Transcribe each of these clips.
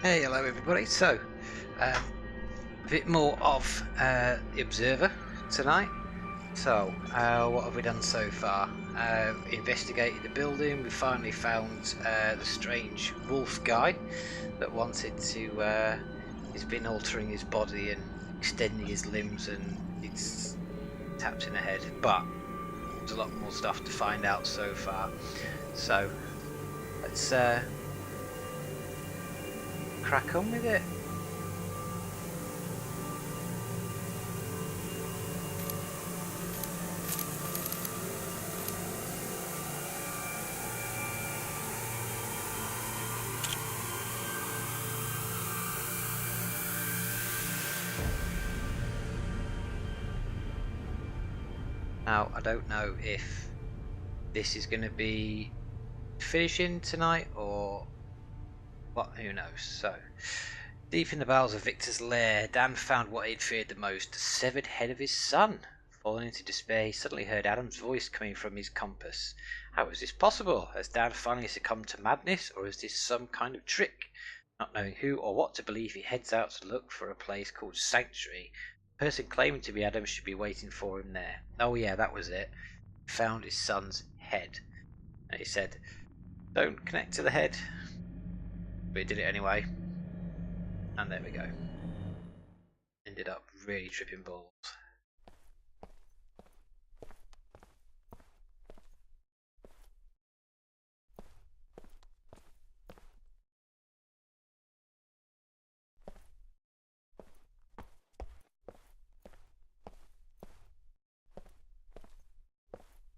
Hey, hello everybody. A bit more of the Observer tonight. What have we done so far? Investigated the building. We finally found the strange wolf guy that wanted to. He's been altering his body and extending his limbs, and it's tapped in the head. But there's a lot more stuff to find out so far. So let's crack on with it. Now, I don't know if this is going to be finishing tonight or what, who knows. So, deep in the bowels of Victor's lair, Dan found what he'd feared the most, the severed head of his son. Falling into despair, he suddenly heard Adam's voice coming from his compass. How was this possible? Has Dan finally succumbed to madness, or is this some kind of trick? Not knowing who or what to believe, he heads out to look for a place called Sanctuary. The person claiming to be Adam should be waiting for him there. Oh yeah, that was it. He found his son's head. And he said, don't connect to the head. But he did it anyway. And there we go. Ended up really tripping balls.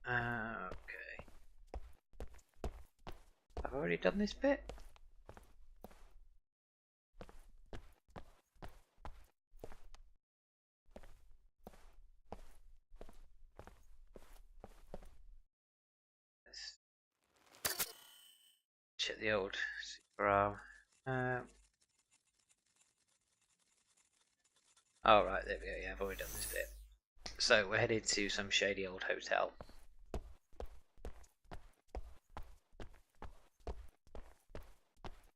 Okay. I've already done this bit? Let's check the old brow. Oh right, there we go, yeah, I've already done this bit. So we're headed to some shady old hotel.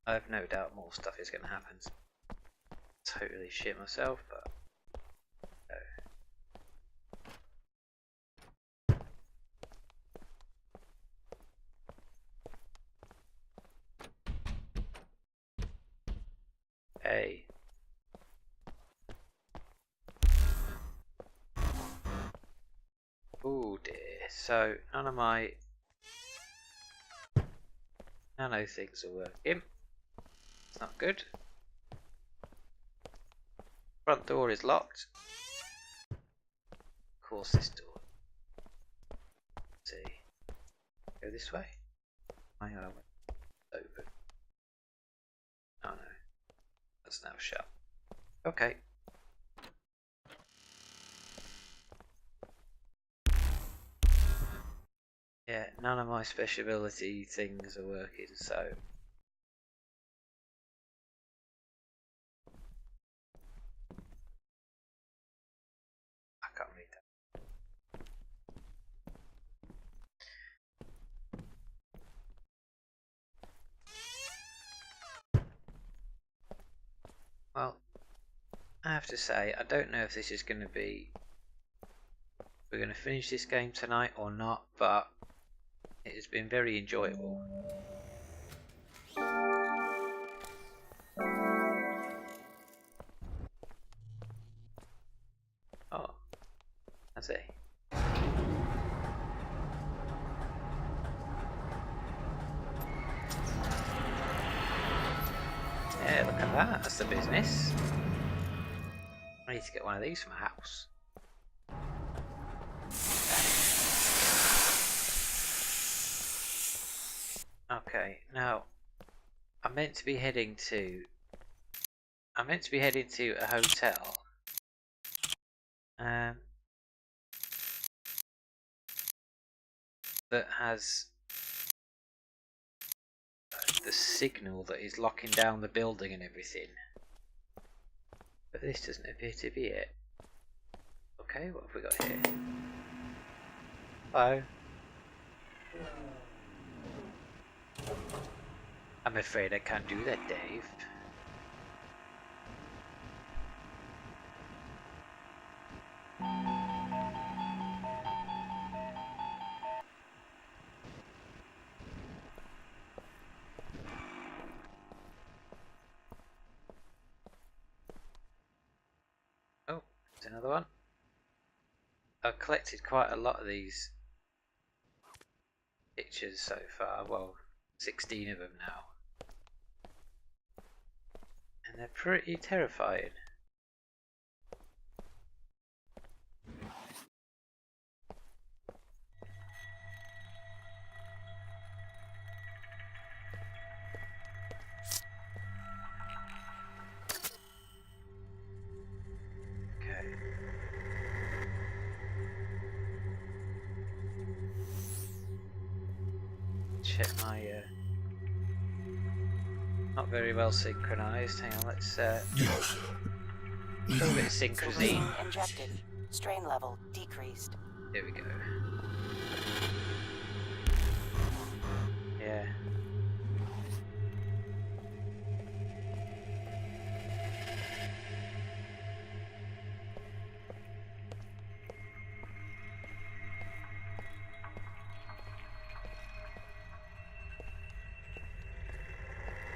I have no doubt more stuff is going to happen. Totally shit myself, but hey. Oh dear. So none of my nano things are working. It's not good. Front door is locked. Of course this door. Let's see. Go this way. Hang on, open. Oh no. That's now shut. Okay. Yeah, none of my special ability things are working, so I can't read that. Well, I have to say, I don't know if this is going to be... we're going to finish this game tonight or not, but it has been very enjoyable. Oh, I see. Yeah, look at that, that's the business. I need to get one of these for my house. Okay, now I'm meant to be heading to a hotel. That has the signal that is locking down the building and everything. But this doesn't appear to be it. Okay, what have we got here? Hello. I'm afraid I can't do that, Dave. Oh, there's another one. I've collected quite a lot of these pictures so far. Well, 16 of them now. And they're pretty terrifying. Check my not very well synchronized. Hang on, let's a little bit of synchrony. Injected. Strain level decreased. There we go. Yeah.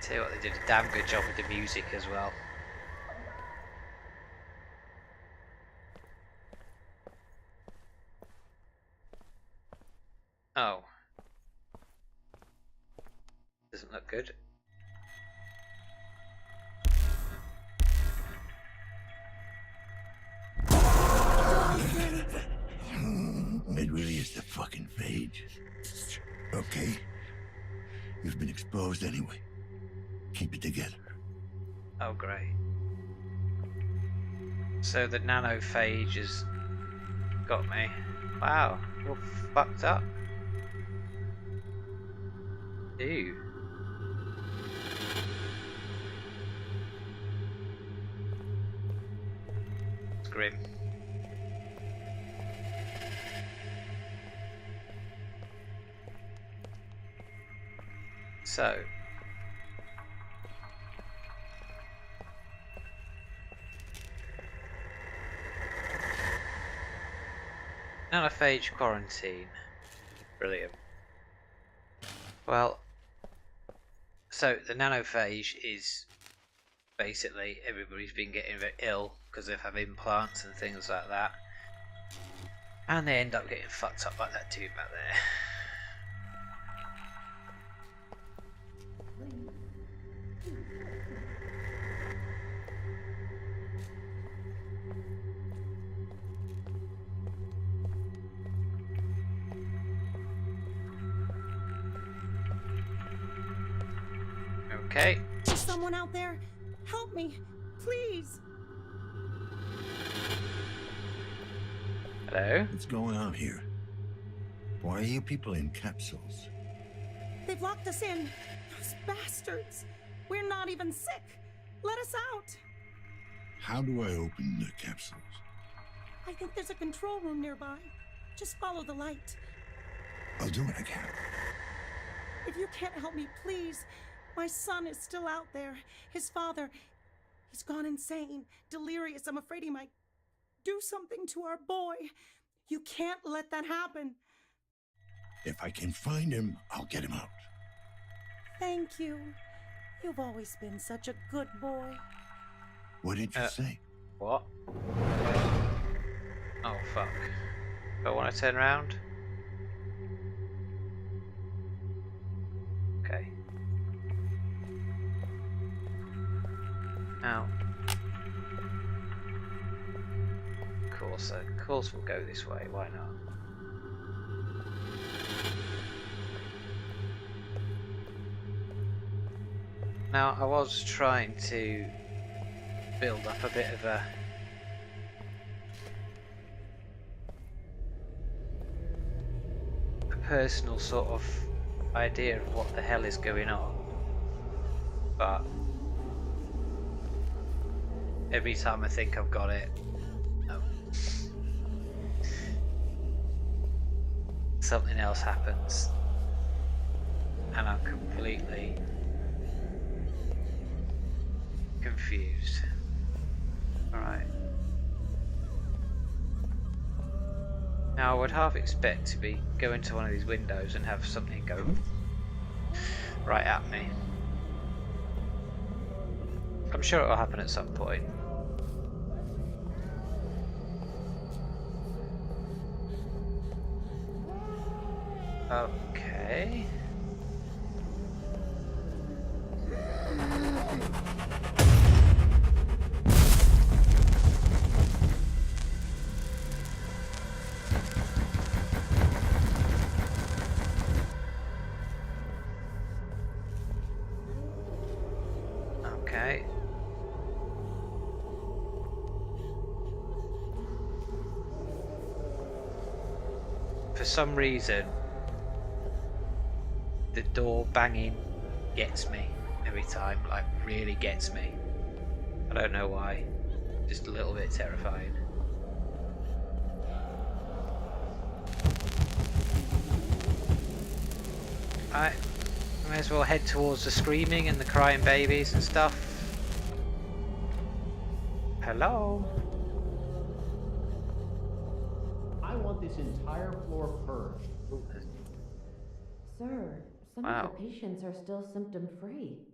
Tell you what, they did a damn good job with the music as well. Oh. Doesn't look good. It really is the fucking phage. Okay. You've been exposed anyway. Keep it together. Oh, great. So the nanophage has got me. Wow, you're fucked up. Ew. It's grim. So nanophage quarantine. Brilliant. Well, so the nanophage is basically everybody's been getting very ill because they have implants and things like that, and they end up getting fucked up like that dude back there. Okay. Is someone out there? Help me, please. Hello? What's going on here? Why are you people in capsules? They've locked us in. Those bastards. We're not even sick. Let us out. How do I open the capsules? I think there's a control room nearby. Just follow the light. I'll do what I can. If you can't help me, please. My son is still out there. His father, he's gone insane, delirious. I'm afraid he might do something to our boy. You can't let that happen. If I can find him, I'll get him out. Thank you. You've always been such a good boy. What did you say? What? Oh fuck. Do I want to turn around? Okay. Now, of course we'll go this way, why not? Now, I was trying to build up a bit of a personal sort of idea of what the hell is going on, but every time I think I've got it, no. Something else happens and I'm completely confused. Alright. Now I would half expect to be going to one of these windows and have something go right at me. I'm sure it will happen at some point. Okay. Okay. For some reason, the door banging gets me every time, like really gets me. I don't know why, just a little bit terrifying. I may as well head towards the screaming and the crying babies and stuff. Hello? I want this entire floor purged. Sir, some Wow. of the patients are still symptom-free.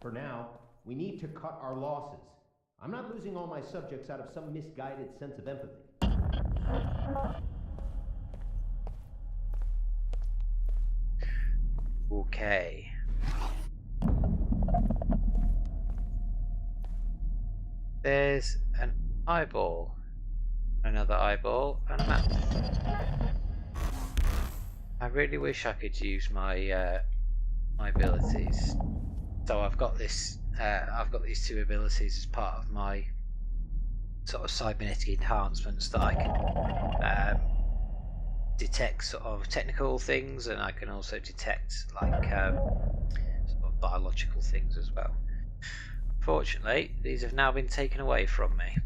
For now, we need to cut our losses. I'm not losing all my subjects out of some misguided sense of empathy. Okay. There's an eyeball, another eyeball, and a map. I really wish I could use my my abilities. So I've got this. I've got these two abilities as part of my sort of cybernetic enhancements that I can detect sort of technical things, and I can also detect like sort of biological things as well. Fortunately, these have now been taken away from me.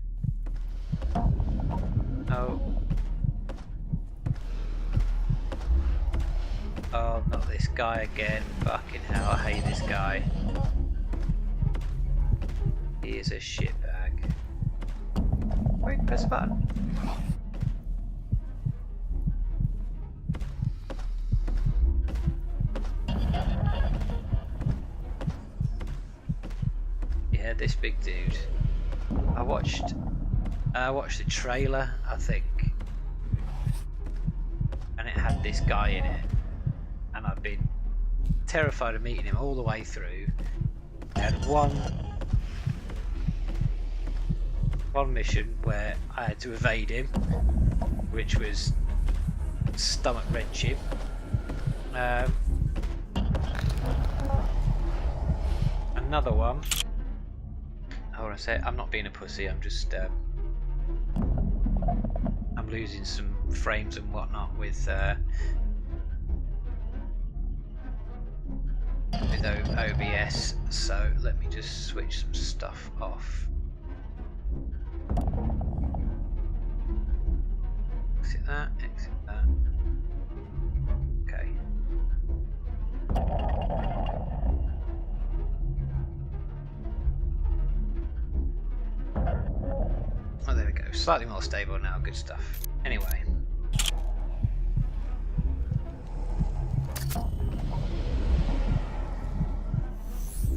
Oh. Oh, not this guy again. Fucking hell, I hate this guy. He is a shitbag. Wait, press the button. Yeah, this big dude. I watched the trailer, I think, and it had this guy in it, and I've been terrified of meeting him all the way through. I had one mission where I had to evade him, which was stomach wrenching. Another one. I want to say, I'm not being a pussy. I'm just I'm losing some frames and whatnot with OBS. So let me just switch some stuff off. Exit that. Exit that. Okay. Oh, there we go. Slightly more stable now. Good stuff. Anyway.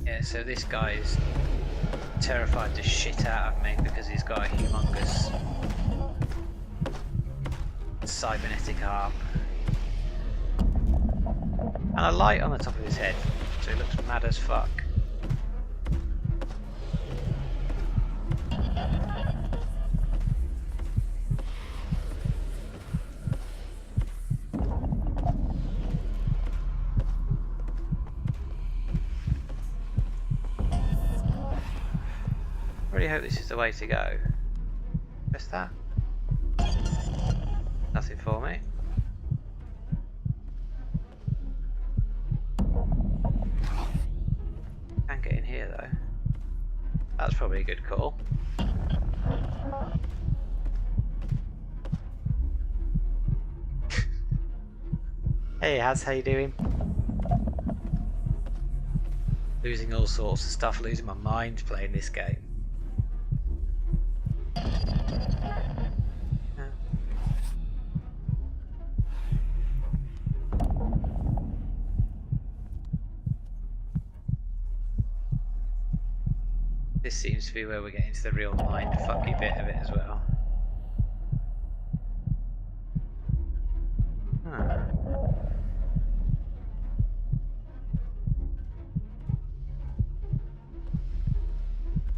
Yeah, so this guy's terrified the shit out of me because he's got a humongous cybernetic arm. And a light on the top of his head, so he looks mad as fuck. I really hope this is the way to go. Press that. Nothing for me. Can't get in here though. That's probably a good call. Hey Haz, how you doing? Losing all sorts of stuff, losing my mind playing this game. This seems to be where we're getting to the real mind-fucky bit of it as well. Huh.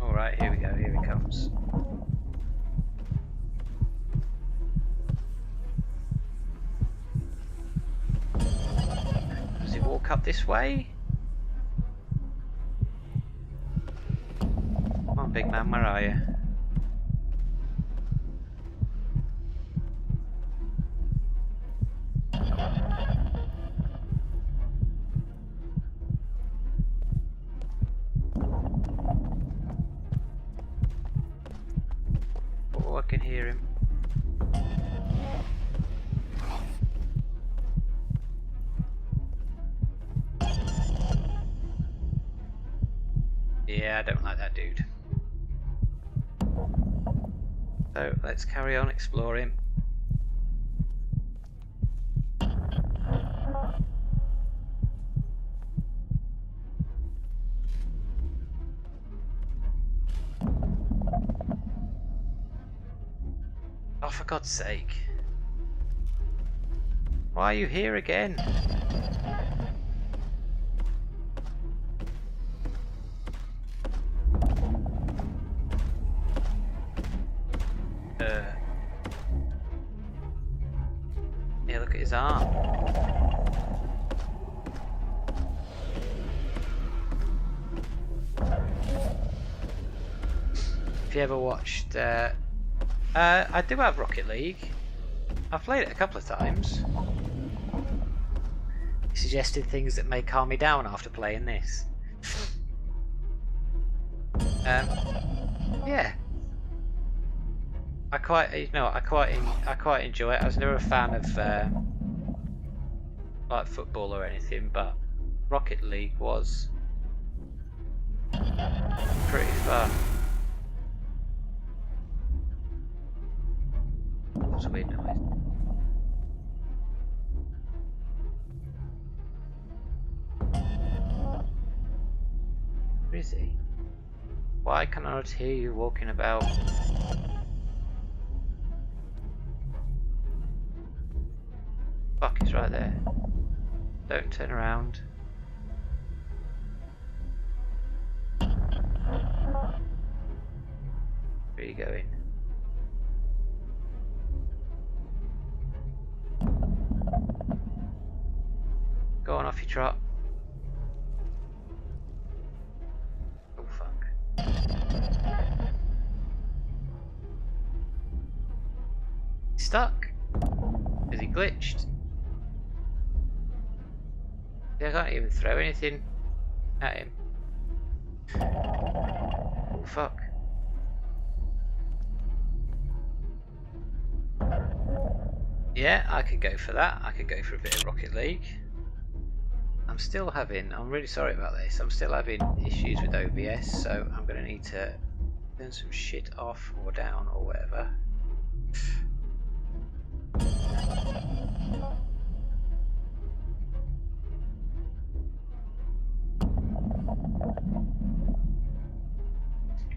Alright, here we go, here he comes. Does he walk up this way? Come on, big man, where are you? Oh, I can hear him. Yeah, I don't like that dude. So let's carry on exploring. Oh, for God's sake. Why are you here again? Yeah, look at his arm. If you ever watched, I do have Rocket League. I've played it a couple of times. He suggested things that may calm me down after playing this. Yeah. I quite enjoy it. I was never a fan of like football or anything, but Rocket League was pretty fun. What's a weird noise? Where is he? Why can I not hear you walking about? Fuck, he's right there. Don't turn around. Where are you going? Go on, off your trot. Oh fuck. He's stuck? Is he glitched? I can't even throw anything at him. Oh fuck. Yeah, I could go for that. I could go for a bit of Rocket League. I'm really sorry about this, I'm still having issues with OBS, so I'm going to need to turn some shit off or down or whatever.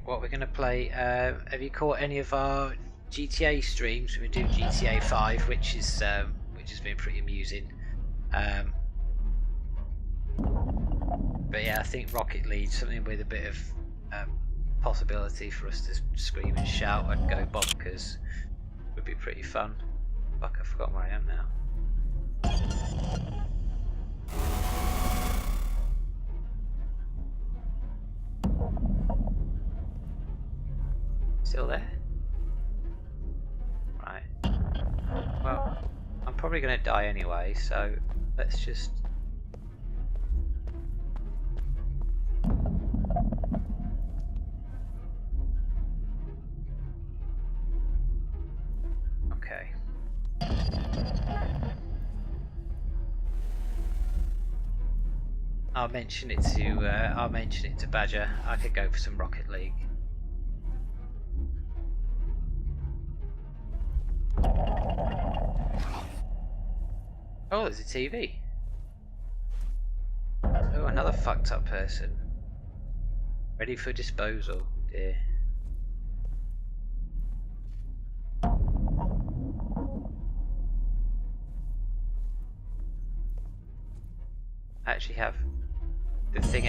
What we're going to play, have you caught any of our GTA streams? We do GTA 5, which has been pretty amusing. But yeah, I think Rocket League, something with a bit of possibility for us to scream and shout and go bonkers, would be pretty fun. Fuck, I've forgotten where I am now. Still there? Right. Well, I'm probably going to die anyway, so let's just... Okay. I'll mention it to Badger. I could go for some Rocket League. Oh, there's a TV. Oh, another fucked up person. Ready for disposal. dear. I actually have the thing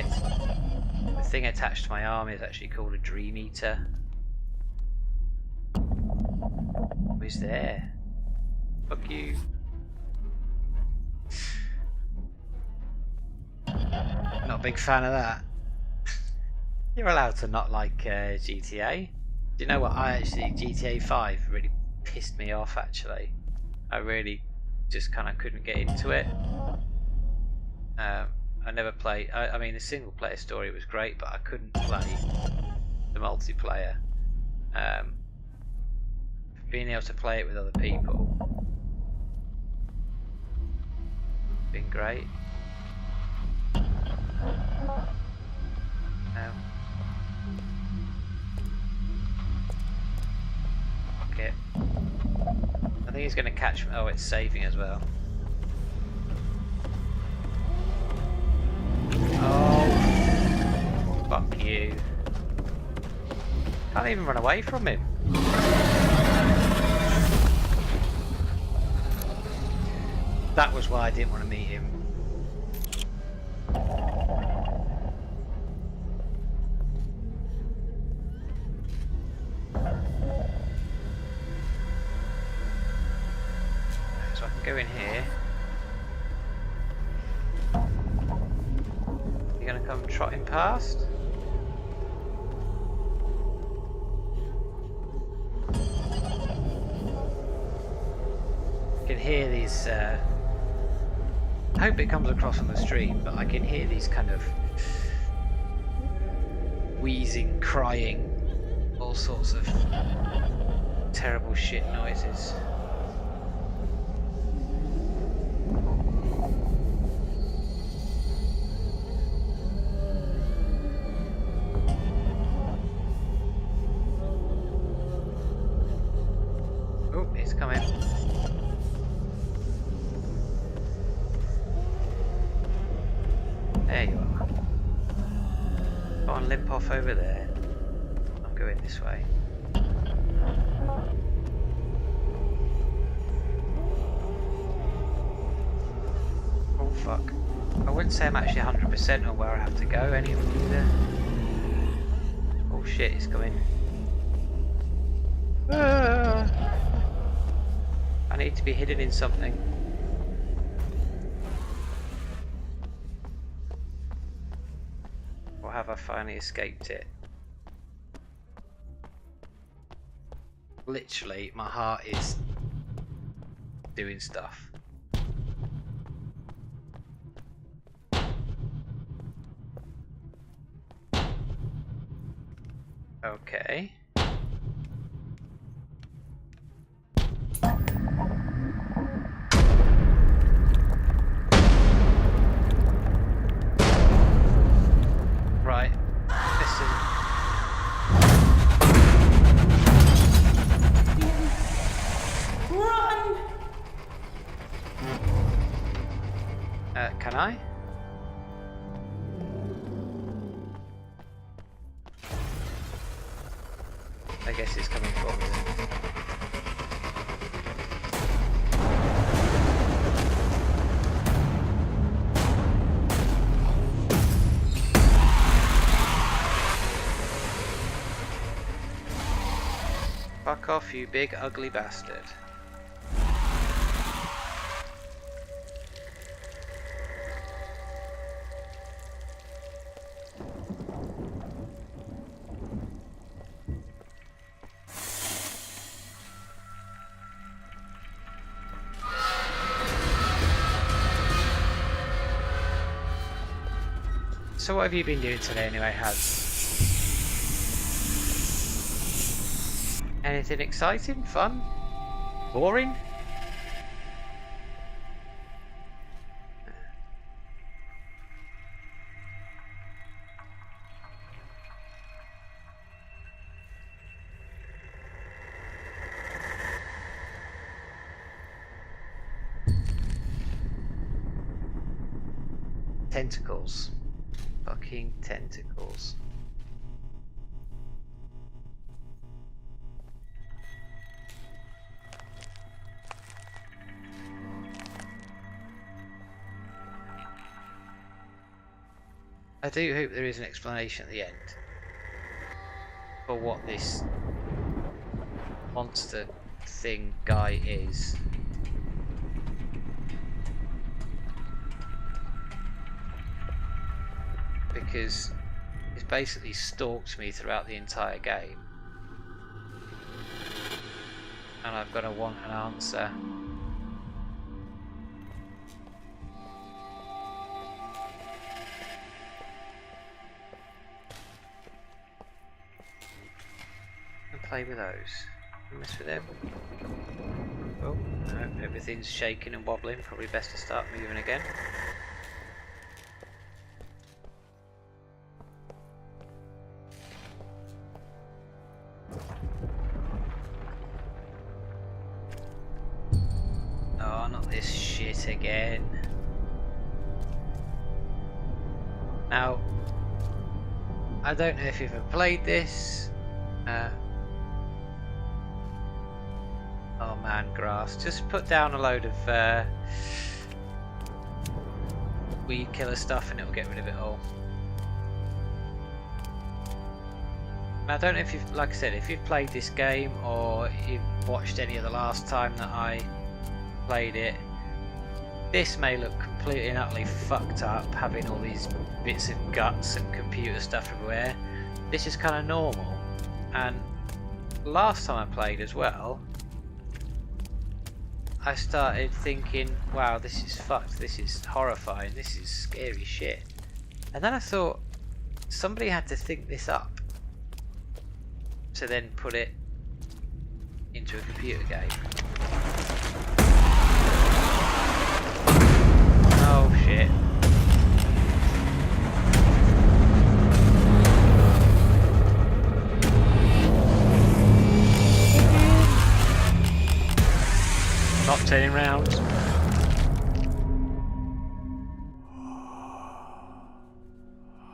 attached to my arm is actually called a Dream Eater. Who's there? Fuck you. Not a big fan of that. You're allowed to not like GTA. Do you know what? GTA 5 really pissed me off actually. I really just kind of couldn't get into it. I never played. I mean, the single player story was great, but I couldn't play the multiplayer. Being able to play it with other people been great. Okay. I think he's going to catch me. Oh, it's saving as well. Oh, fuck you. Can't even run away from him. That was why I didn't want to meet him. So I can go in here. You're gonna come trotting past? I can hear these, I hope it comes across on the stream, but I can hear these kind of wheezing, crying, all sorts of terrible shit noises. Oh, he's coming. There you are. Go on, limp off over there. I'm going this way. Oh fuck. I wouldn't say I'm actually 100% on where I have to go anyway either. Oh shit, he's coming. Ah! I need to be hidden in something. Or have I finally escaped it? Literally, my heart is doing stuff. Okay. Right. Listen. Run! Can I? I guess it's coming for me then. Fuck off, you big ugly bastard. So what have you been doing today anyway, Haz? Anything exciting? Fun? Boring? Tentacles. Fucking tentacles. I do hope there is an explanation at the end for what this monster thing guy is. Because it's basically stalked me throughout the entire game. And I'm gonna want an answer. And play with those. Mess with them. Oh, no, everything's shaking and wobbling. Probably best to start moving again. Oh, not this shit again. Now, I don't know if you've ever played this. Oh man, grass. Just put down a load of weed killer stuff and it'll get rid of it all. Now, I don't know if you've, like I said, if you've played this game or you've watched any of the last time that I played it. This may look completely and utterly fucked up, having all these bits of guts and computer stuff everywhere. This is kind of normal. And last time I played as well, I started thinking, wow, this is fucked, this is horrifying, this is scary shit. And then I thought, somebody had to think this up to then put it into a computer game. Oh shit. Not turning round.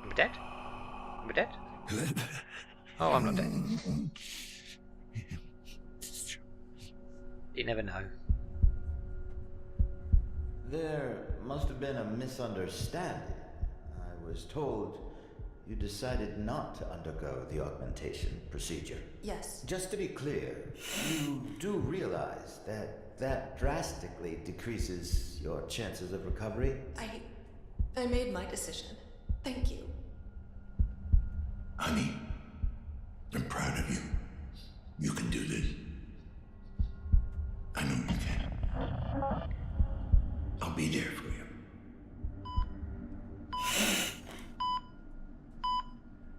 I'm dead? Am I dead? Oh, I'm not dead. You never know. There must have been a misunderstanding. I was told you decided not to undergo the augmentation procedure. Yes. Just to be clear, you do realize that drastically decreases your chances of recovery? I made my decision. Thank you. Honey, I'm proud of you. You can do this. I know you can. I'll be there for you.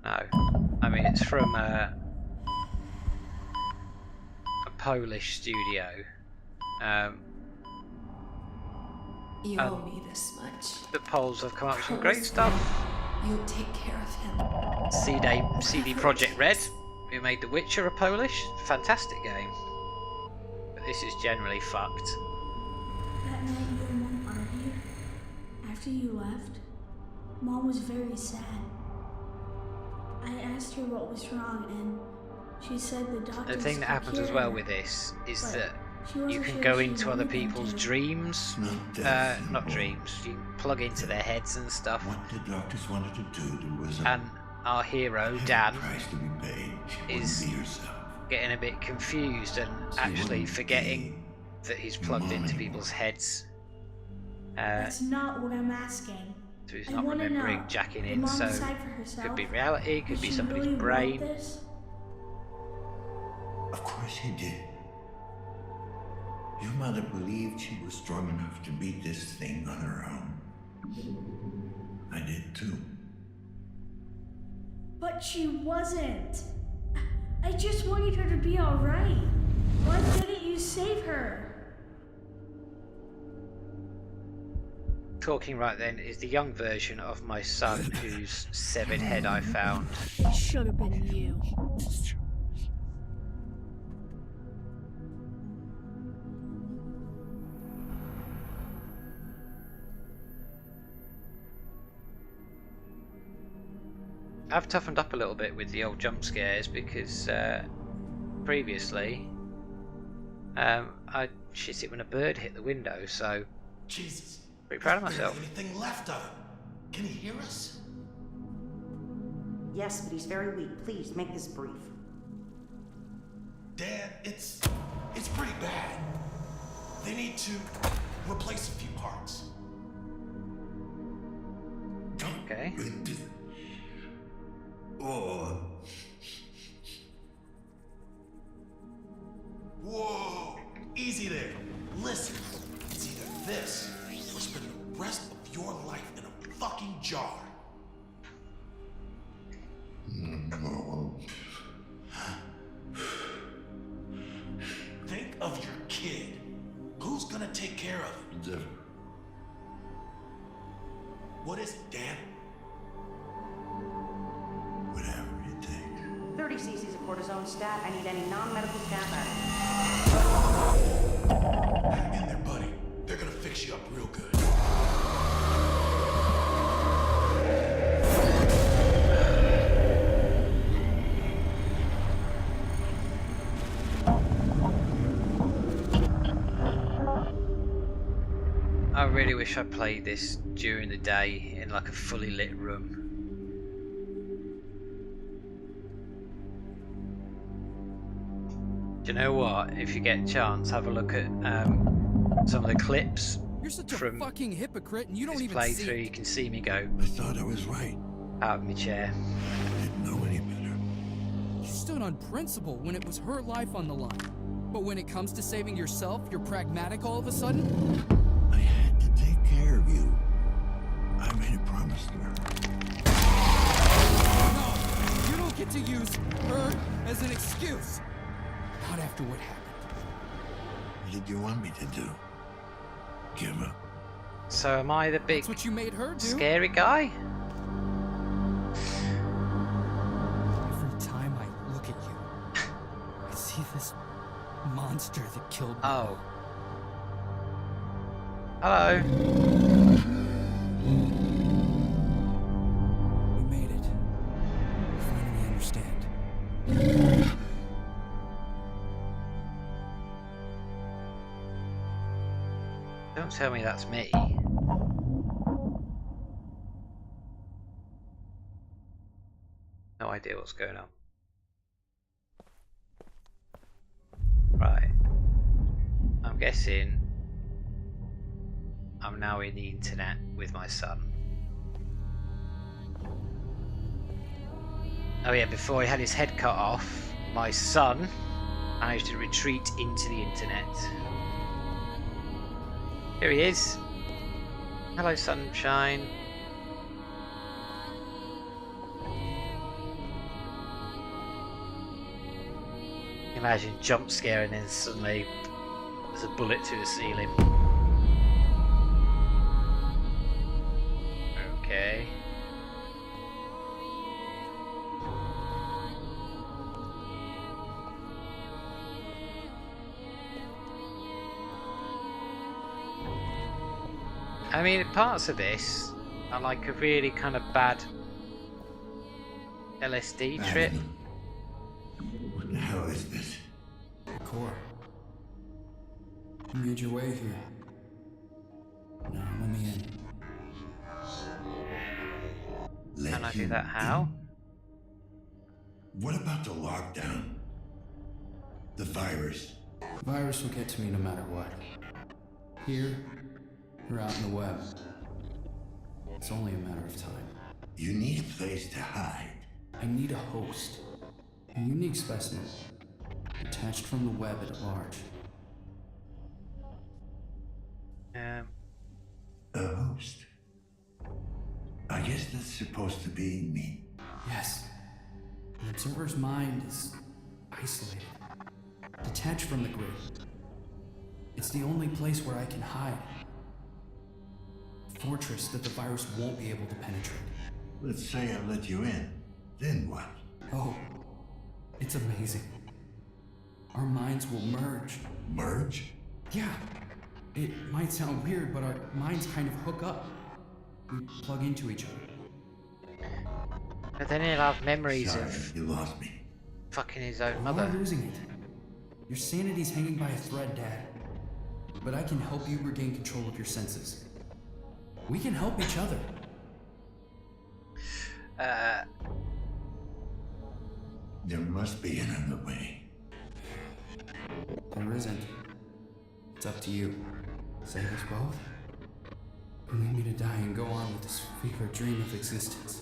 No. I mean, it's from a Polish studio. You owe me this much. The Poles have come up with some great stuff. You'll take care of him. CD Projekt Red, who made The Witcher, are Polish. Fantastic game. But this is generally fucked. That night you and Mom argued, after you left, Mom was very sad. I asked her what was wrong, and she said the doctor. The thing that happens as well with this is that you can go into other people's dreams. Not dreams. You can plug into their heads and stuff. What the doctors wanted to do, there was And our hero, Dan, price to be paid. She is wouldn't be herself. getting a bit confused and actually forgetting that he's plugged into people's heads. That's not what I'm asking. So he's I not wanna remembering know, jacking did in, Mom so decide for herself? could be reality, could Did be she somebody's really want brain. this? Of course he did. Your mother believed she was strong enough to beat this thing on her own. I did too. But she wasn't. I just wanted her to be alright. Why didn't you save her? Talking right then is the young version of my son whose severed head I found. It should have been you. I've toughened up a little bit with the old jump scares because previously I shit it when a bird hit the window, so Jesus. pretty proud of myself. Anything left of him? Can he hear us? Yes, but he's very weak. Please, make this brief. Dad, it's pretty bad. They need to replace a few parts. Okay. Oh. Whoa! Easy there. Listen, it's either this or spend the rest of your life in a fucking jar. Think of your kid. Who's gonna take care of him? What is it, Dan? Whatever it takes. 30 cc's of cortisone stat. I need any non-medical staff out. Hang in there, buddy. They're gonna fix you up real good. I really wish I played this during the day in like a fully lit room. Do you know what? If you get a chance, have a look at some of the clips. You're such a from fucking hypocrite, and you don't this even see playthrough. it. You can see me go I thought I was right. out of my chair. I didn't know any better. You stood on principle when it was her life on the line. But when it comes to saving yourself, you're pragmatic all of a sudden? I had to take care of you. I made a promise to her. No, you don't get to use her as an excuse. Not after what happened. What did you want me to do? Give up? So am I the big That's what you made her do. scary guy? Every time I look at you, I see this monster that killed me. Oh. Hello. We made it. We finally understand. Don't tell me that's me. No idea what's going on. Right. I'm guessing I'm now in the internet with my son. Oh yeah, before he had his head cut off, my son managed to retreat into the internet. Here he is. Hello, sunshine. Imagine jump scare and then suddenly there's a bullet through the ceiling. Okay. I mean, parts of this are like a really kind of bad LSD trip. What the hell is this? Core. You made your way here. Now let me in. Can I do that? How? What about the lockdown? The virus? Virus will get to me no matter what. Here, or out in the web. It's only a matter of time. You need a place to hide. I need a host. A unique specimen. Detached from the web at large. A host? I guess that's supposed to be me. Yes. An observer's mind is isolated. Detached from the grid. It's the only place where I can hide. A fortress that the virus won't be able to penetrate. Let's say I let you in. Then what? Oh, it's amazing. Our minds will merge. Merge? Yeah. It might sound weird, but our minds kind of hook up. We plug into each other. But then he'll have memories Sorry, of you lost me. fucking his own We're mother. all losing it. Your sanity's hanging by a thread, Dad. But I can help you regain control of your senses. We can help each other. There must be another way. There isn't. It's up to you. Save us both? Or leave me to die and go on with this fever dream of existence.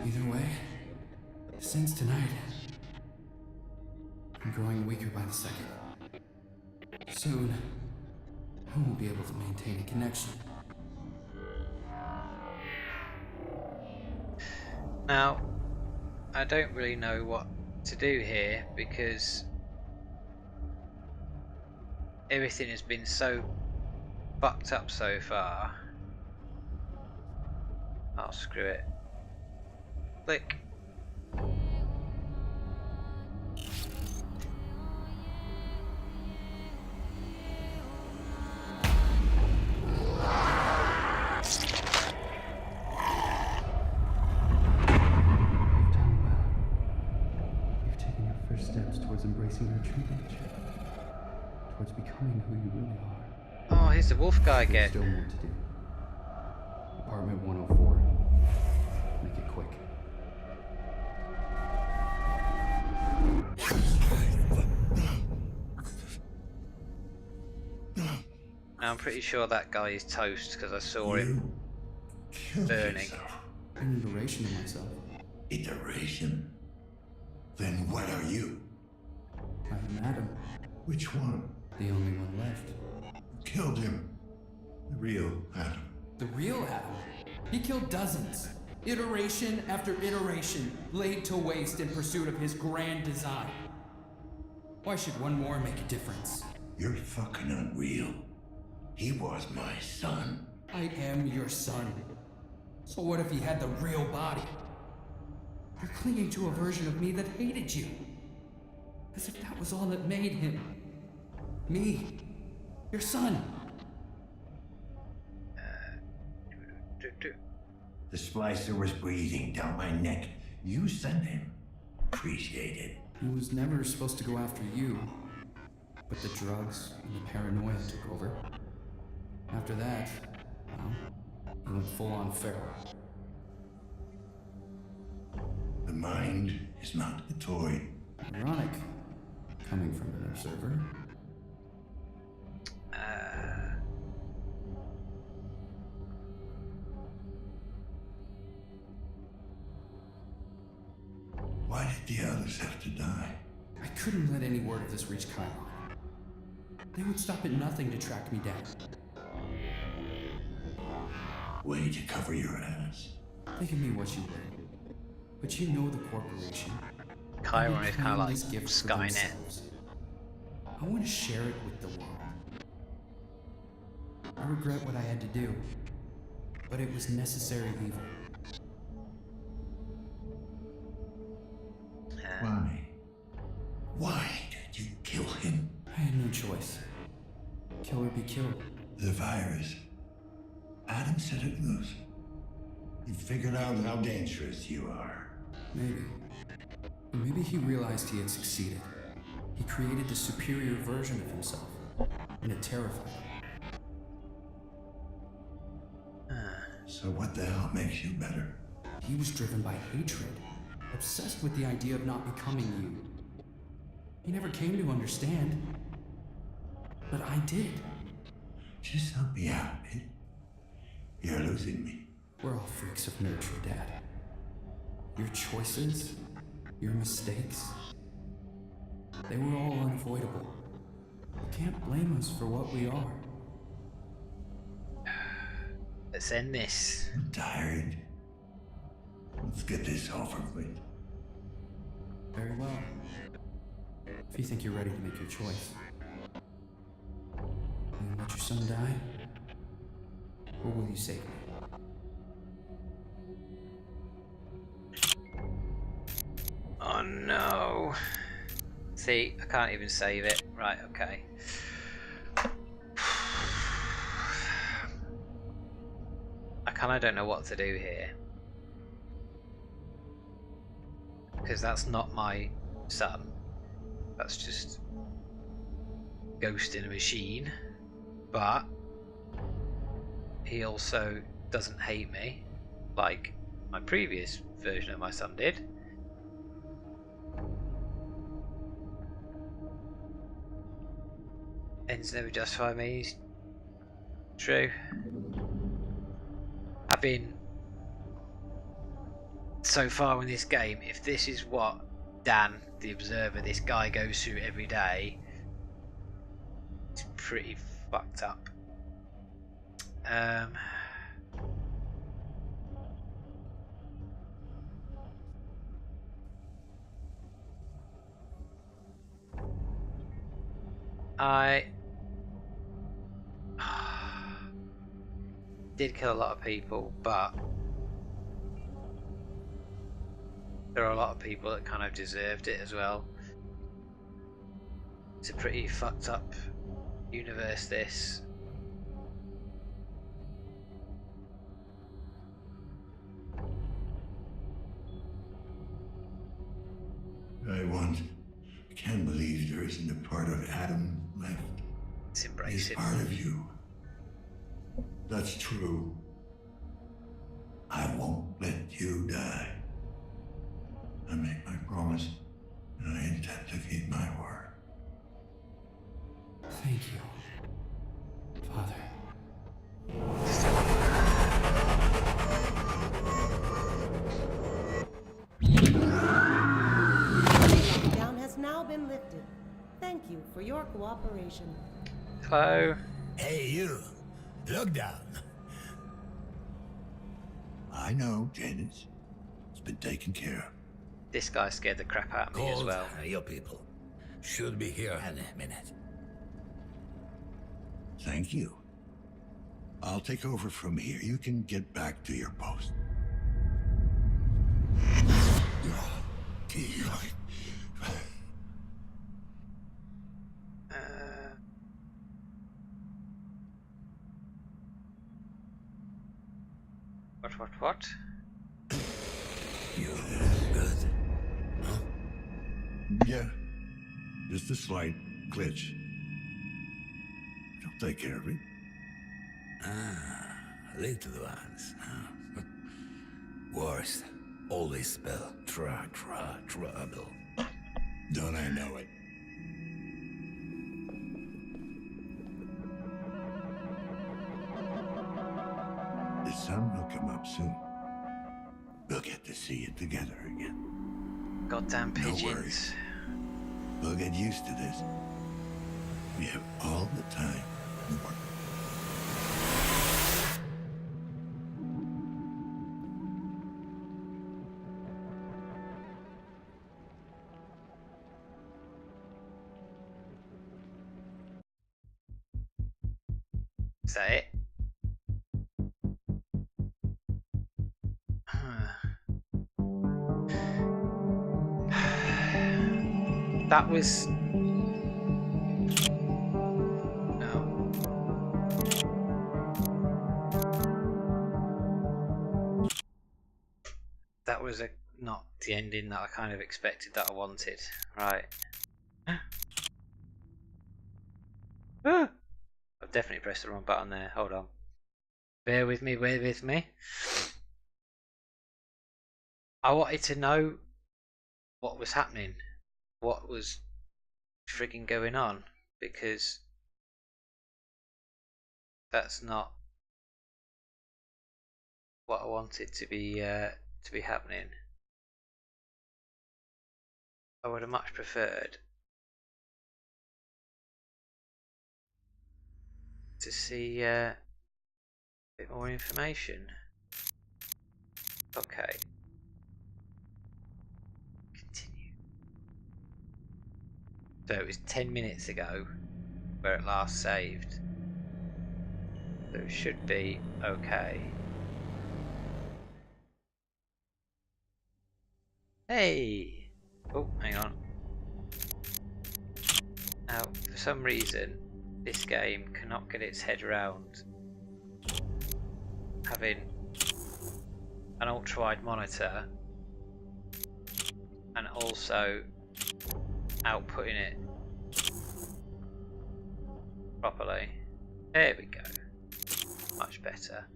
Either way, since tonight, I'm growing weaker by the second. Soon, I won't be able to maintain a connection. Now, I don't really know what to do here because everything has been so fucked up so far. Oh, screw it. Click. Embracing your true nature, towards becoming who you really are. Oh, here's the wolf guy again. Still more to do. Apartment 104. Make it quick. I'm pretty sure that guy is toast because I saw him burning. An iteration of myself. Iteration? Then what are you? I'm Adam. Which one? The only one left. Killed him. The real Adam. The real Adam? He killed dozens. Iteration after iteration, laid to waste in pursuit of his grand design. Why should one more make a difference? You're fucking unreal. He was my son. I am your son. So what if he had the real body? You're clinging to a version of me that hated you. As if that was all that made him. Me. Your son. The splicer was breathing down my neck. You sent him. Appreciate it. He was never supposed to go after you. But the drugs and the paranoia took over. After that, well, he went full on feral. The mind is not a toy. Ironic, coming from an observer. Why did the others have to die? I couldn't let any word of this reach Chiron. They would stop at nothing to track me down. Way to cover your ass. Think of me what you will. But you know the corporation. Chiron is kind of like Skynet. I want to share it with the world. I regret what I had to do, but it was necessary evil. Why? Why did you kill him? I had no choice. Kill or be killed. The virus. Adam set it loose. He figured out how dangerous you are. Maybe. Or maybe he realized he had succeeded. He created the superior version of himself, and it terrified him. So what the hell makes you better? He was driven by hatred, obsessed with the idea of not becoming you. He never came to understand. But I did. Just help me out a bit. You're losing me. We're all freaks of nurture, Dad. Your choices, your mistakes, they were all unavoidable. You can't blame us for what we are. Let's end this. I'm tired. Let's get this over with. Very well. If you think you're ready to make your choice. Will you let your son die? Or will you save me? Oh no. See, I can't even save it. Right, okay. I kinda don't know what to do here. Because that's not my son. That's just ghost in a machine. But he also doesn't hate me like my previous version of my son did. Ends never justify means. True. Having so far in this game, if this is what Dan, the observer, this guy goes through every day, it's pretty fucked up. I did kill a lot of people, but there are a lot of people that kind of deserved it as well. It's a pretty fucked up universe, this. I can't believe there isn't a part of Adam left. Let's embrace it. Part of you. That's true. I won't let you die. I make my promise, and I intend to keep my word. Thank you, Father. Lockdown has now been lifted. Thank you for your cooperation. Hello. Hey, you. Look down. I know, Janice. It's been taken care of. This guy scared the crap out of me as well. Your people should be here in a minute. Thank you. I'll take over from here. You can get back to your post. What? You good? Huh? Yeah. Just a slight glitch. I'll take care of it. Little ones. Huh? Worst. Always spell trouble. Don't I know it? The sun will come up soon. We'll get to see it together again. Goddamn pigeons. We'll get used to this. We have all the time in the world. Is that it? That was... No. That was not the ending that I kind of expected, that I wanted. Right. I've definitely pressed the wrong button there. Hold on. Bear with me. I wanted to know what was happening. What was frigging going on, because that's not what I wanted to be happening. I would have much preferred to see a bit more information. Okay. So it was 10 minutes ago where it last saved. So it should be okay. Hey! Oh, hang on. Now, for some reason, this game cannot get its head around having an ultra-wide monitor and also outputting it properly. There we go. Much better.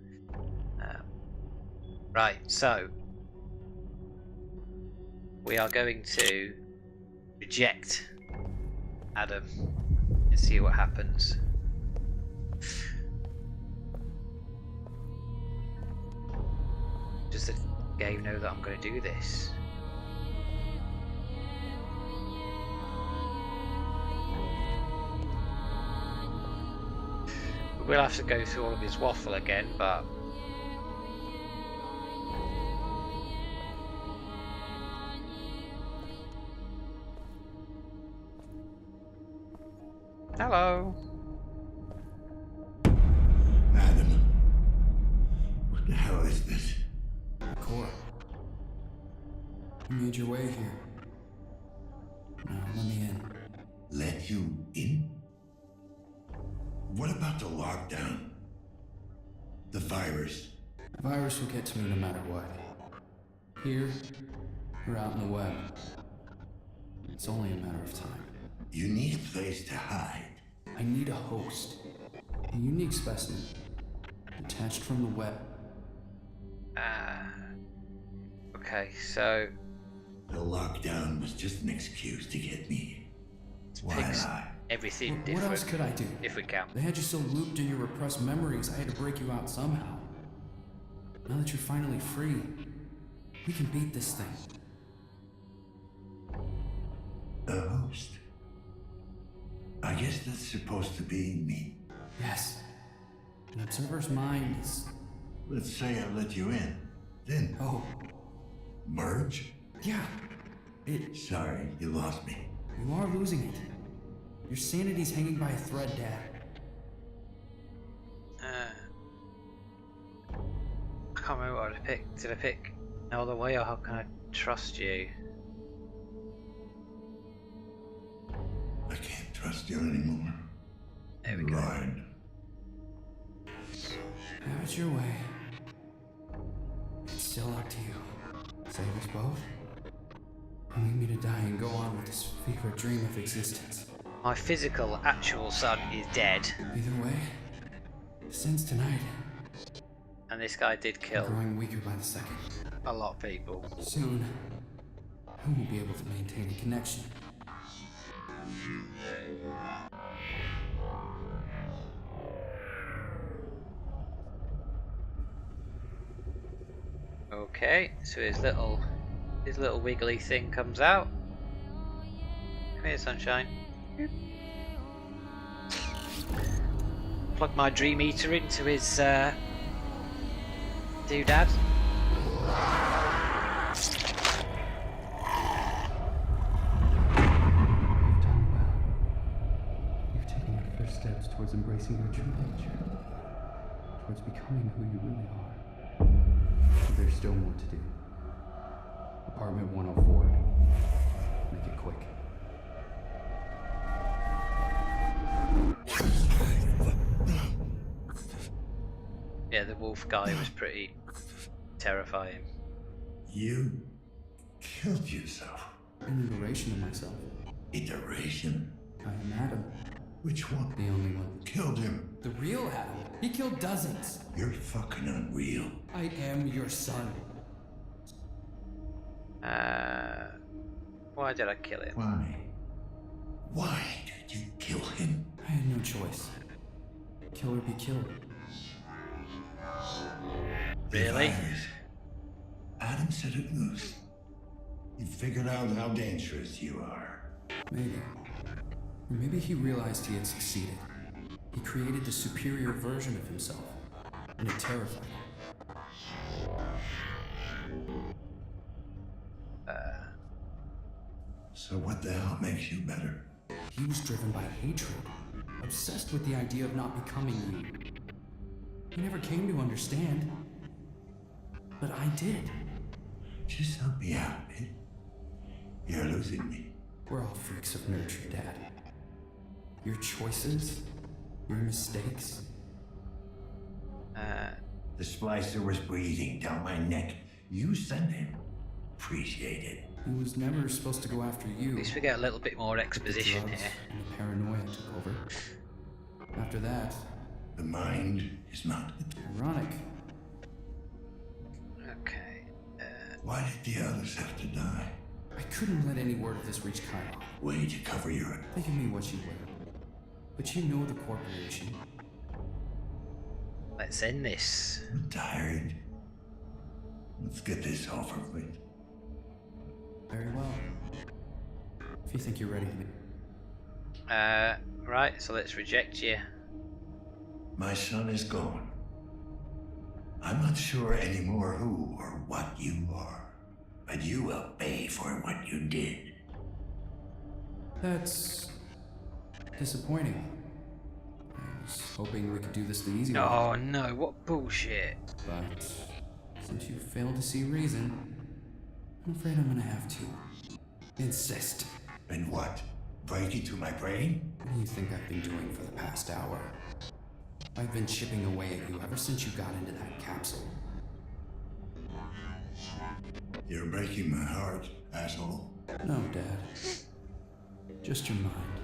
Right, so we are going to reject Adam and see what happens. Does the game know that I'm going to do this? We'll have to go through all of his waffle again, but hello. Adam, what the hell is this? Cora, you made your way here. Now let me in. Let you in? What about the lockdown? The virus? The virus will get to me no matter what. Here, or out in the web. It's only a matter of time. You need a place to hide. I need a host. A unique specimen. Detached from the web. Okay, so The lockdown was just an excuse to get me. Why fix lie? everything What different. else could I do? If we can. They had you so looped in your repressed memories, I had to break you out somehow. Now that you're finally free, we can beat this thing. A host? I guess that's supposed to be me. Yes. An observer's mind is... Let's say I let you in. Then Oh, merge? yeah. Sorry, you lost me. You are losing it. Your sanity's hanging by a thread, Dad. I can't remember what I picked. Did I pick no other way, or how can I trust you? I can't trust you anymore. There we You go. lied. Have it your way. It's still up to you. Save us both? Or leave me to die and go on with this fever dream of existence. My physical, actual son is dead, Either way, since tonight, and this guy did I'm kill growing weaker by the second. a lot of people. Soon, I won't be able to maintain a connection. Okay, so his little wiggly thing comes out. Come here, sunshine. Plug my Dream Eater into his doodad. You've done well. You've taken your first steps towards embracing your true nature. Towards becoming who you really are. But there's still more to do. Apartment 104. Make it quick. Yeah, the wolf guy was pretty terrifying. You killed yourself. An iteration of myself. Iteration? I am Adam. Which one? The only one. Killed him. The real Adam. He killed dozens. You're fucking unreal. I am your son. Why did I kill him? Why? Why did you kill him? I had no choice. Kill or be killed. Really? The virus. Adam set it loose. He figured out how dangerous you are. Maybe. Or maybe he realized he had succeeded. He created the superior version of himself. And it terrified him. So what the hell makes you better? He was driven by hatred. Obsessed with the idea of not becoming you. He never came to understand. But I did. Just help me out, man. You're losing me. We're all freaks of nurture, Dad. Your choices, your mistakes. The splicer was breathing down my neck. You sent him. Appreciate it. He was never supposed to go after you. At least we get a little bit more exposition Drugs here. and the paranoia took over. After that, The mind is not. ironic. Okay. Why did the others have to die? I couldn't let any word of this reach Chiron. Way to cover your... Think of me what you will. But you know the corporation. Let's end this. I'm tired. Let's get this over with. Very well. If you think you're ready. Right, so let's reject you. My son is gone. I'm not sure anymore who or what you are, but you will pay for what you did. That's disappointing. I was hoping we could do this the easy way. Oh no, what bullshit. But since you failed to see reason, I'm afraid I'm gonna have to insist. And what? Break into my brain? What do you think I've been doing for the past hour? I've been chipping away at you ever since you got into that capsule. You're breaking my heart, asshole. No, Dad. Just your mind.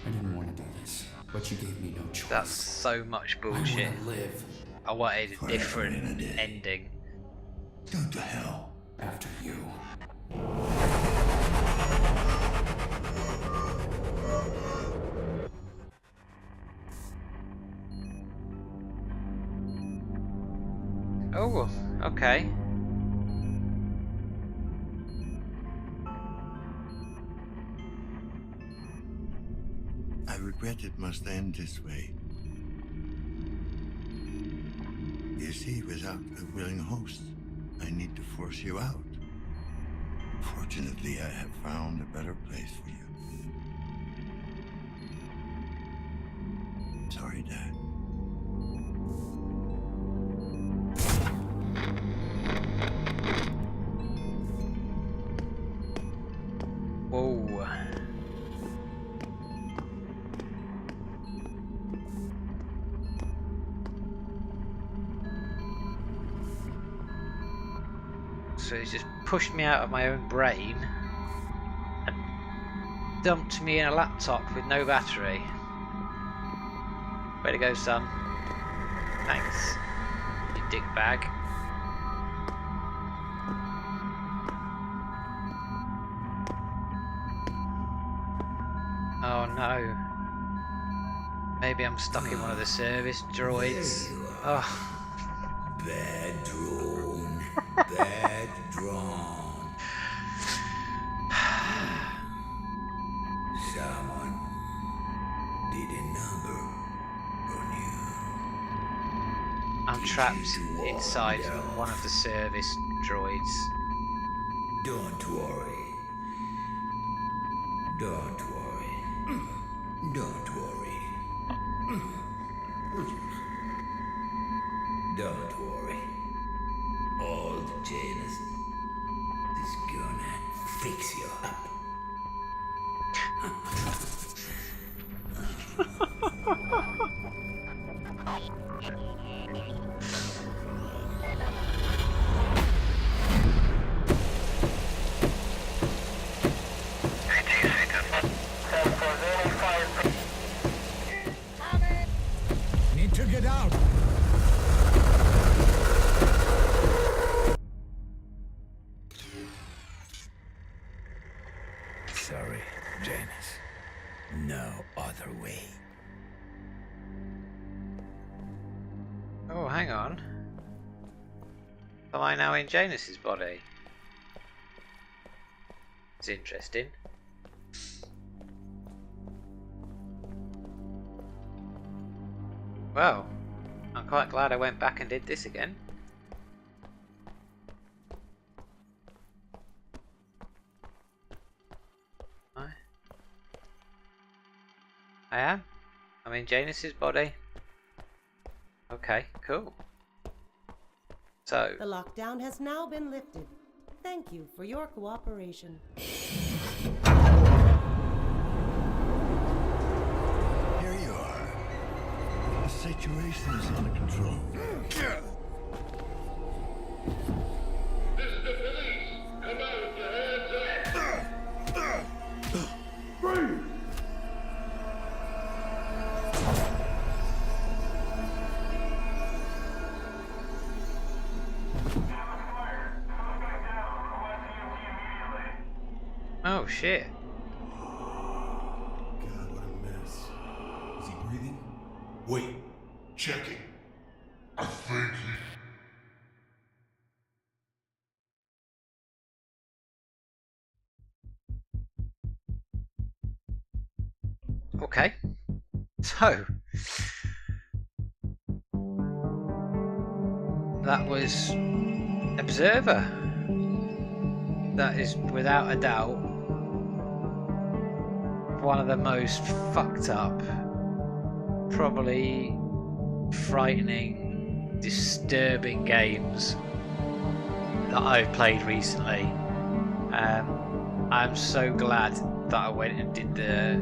I didn't want to do this, but you gave me no choice. That's so much bullshit. I want to live. I wanted a Forever different and a day. ending. Go to hell. After you. Oh, okay. I regret it must end this way. You see, without a willing host, I need to force you out. Fortunately, I have found a better place for you. Sorry, Dad. Whoa. So he's just pushed me out of my own brain and dumped me in a laptop with no battery. Way to go, son. Thanks, you dickbag. Oh no. Maybe I'm stuck in one of the service droids. Oh. Bad drone. Bad drone. Someone did a number on you. I'm trapped inside one of the service droids. Don't worry. Don't worry. Don't worry. Don't worry. Old Janus is gonna fix you up. Need to get out. Sorry, Janus. No other way. Oh, hang on. Am I now in Janus's body? It's interesting. Well, I'm quite glad I went back and did this again. I am. I'm in Janus's body. Okay, cool. So The lockdown has now been lifted. Thank you for your cooperation. Here you are. The situation is under control. This is the police. Come out with your hands up. Freeze! shit. God, what a mess. Is he breathing? Wait, checking. I think Okay. So that was Observer. That is without a doubt one of the most fucked up, probably frightening, disturbing games that I've played recently. I'm so glad that I went and did the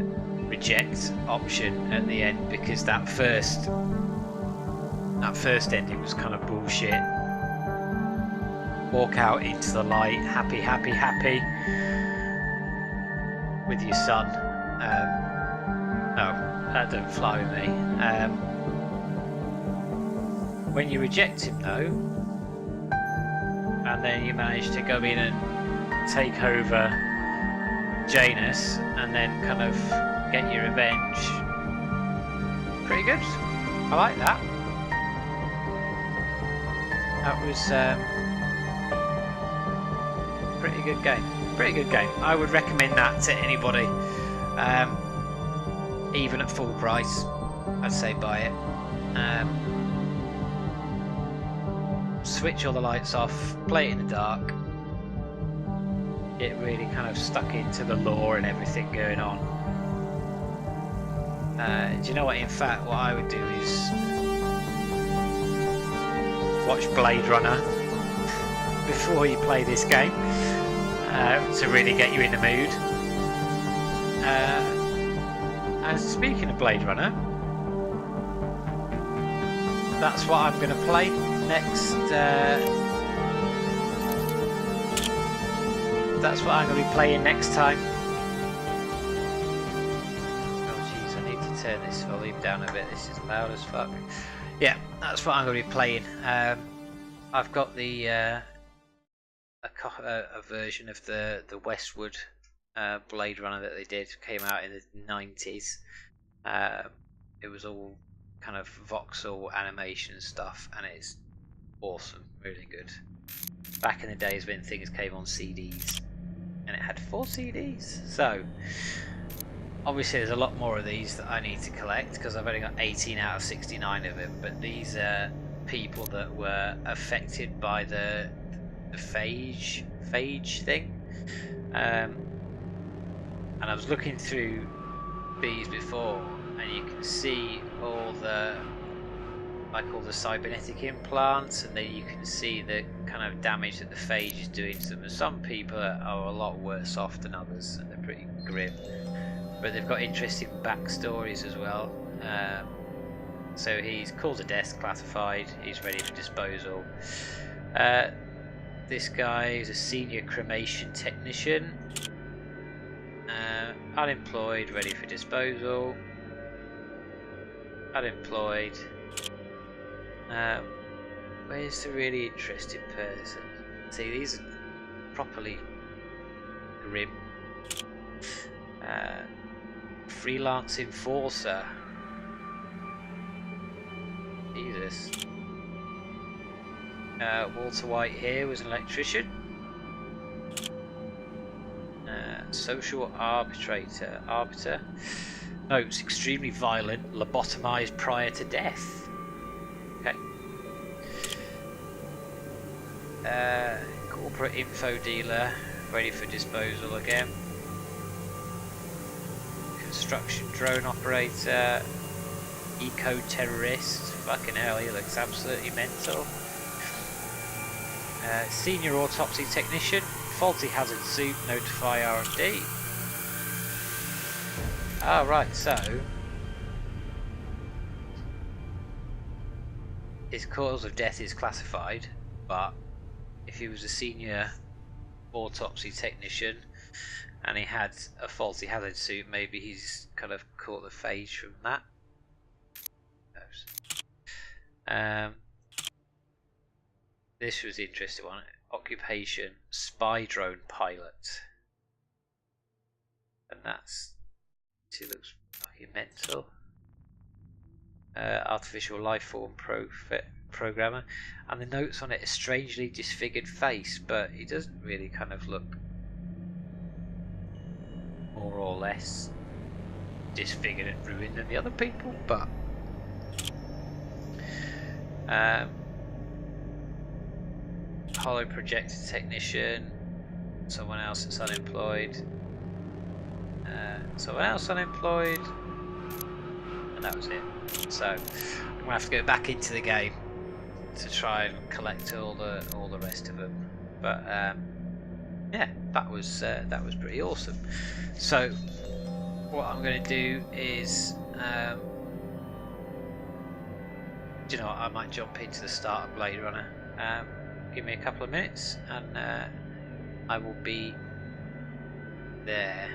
reject option at the end, because that first ending was kind of bullshit. Walk out into the light, happy, happy, happy with your son. No, that don't fly with me. When you reject him though, and then you manage to go in and take over Janus and then kind of get your revenge, pretty good. I like that. That was pretty good game. Pretty good game. I would recommend that to anybody. Even at full price, I'd say buy it. Switch all the lights off, play it in the dark. Get really kind of stuck into the lore and everything going on. Do you know what? In fact, what I would do is watch Blade Runner before you play this game to really get you in the mood. And speaking of Blade Runner, that's what I'm going to play next. That's what I'm going to be playing next time. Oh jeez, I need to turn this volume down a bit. This is loud as fuck. Yeah, that's what I'm going to be playing. I've got the a version of the Westwood Blade Runner that they did. Came out in the 90s. It was all kind of voxel animation stuff, and it's awesome, really good. Back in the days when things came on CDs, and it had 4 CDs. So obviously there's a lot more of these that I need to collect, because I've only got 18 out of 69 of them. But these are people that were affected by the phage thing. And I was looking through these before, and you can see all the cybernetic implants, and then you can see the kind of damage that the phage is doing to them. And some people are a lot worse off than others, and they're pretty grim, but they've got interesting backstories as well. So he's called a death, classified, he's ready for disposal. This guy is a senior cremation technician, unemployed, ready for disposal. Unemployed. Where's the really interesting person? See, these are properly grim. Freelance enforcer. Jesus. Walter White here was an electrician. Social arbiter. Notes: extremely violent, lobotomized prior to death. Okay. Corporate info dealer, ready for disposal again. Construction drone operator. Eco-terrorist. Fucking hell, he looks absolutely mental. Senior autopsy technician. Faulty hazard suit, notify R&D. Right, so his cause of death is classified, but if he was a senior autopsy technician and he had a faulty hazard suit, maybe he's kind of caught the phage from that. This was the interesting one. Occupation: spy drone pilot. and that's she looks monumental. Artificial life form programmer, and the notes on it a strangely disfigured face, but he doesn't really kind of look more or less disfigured and ruined than the other people, but hollow projector technician, someone else that's unemployed, someone else unemployed, and that was it. So I'm gonna have to go back into the game to try and collect all the rest of them. But yeah, that was pretty awesome. So what I'm going to do is, do you know what, I might jump into the start of Blade Runner. Give me a couple of minutes and I will be there.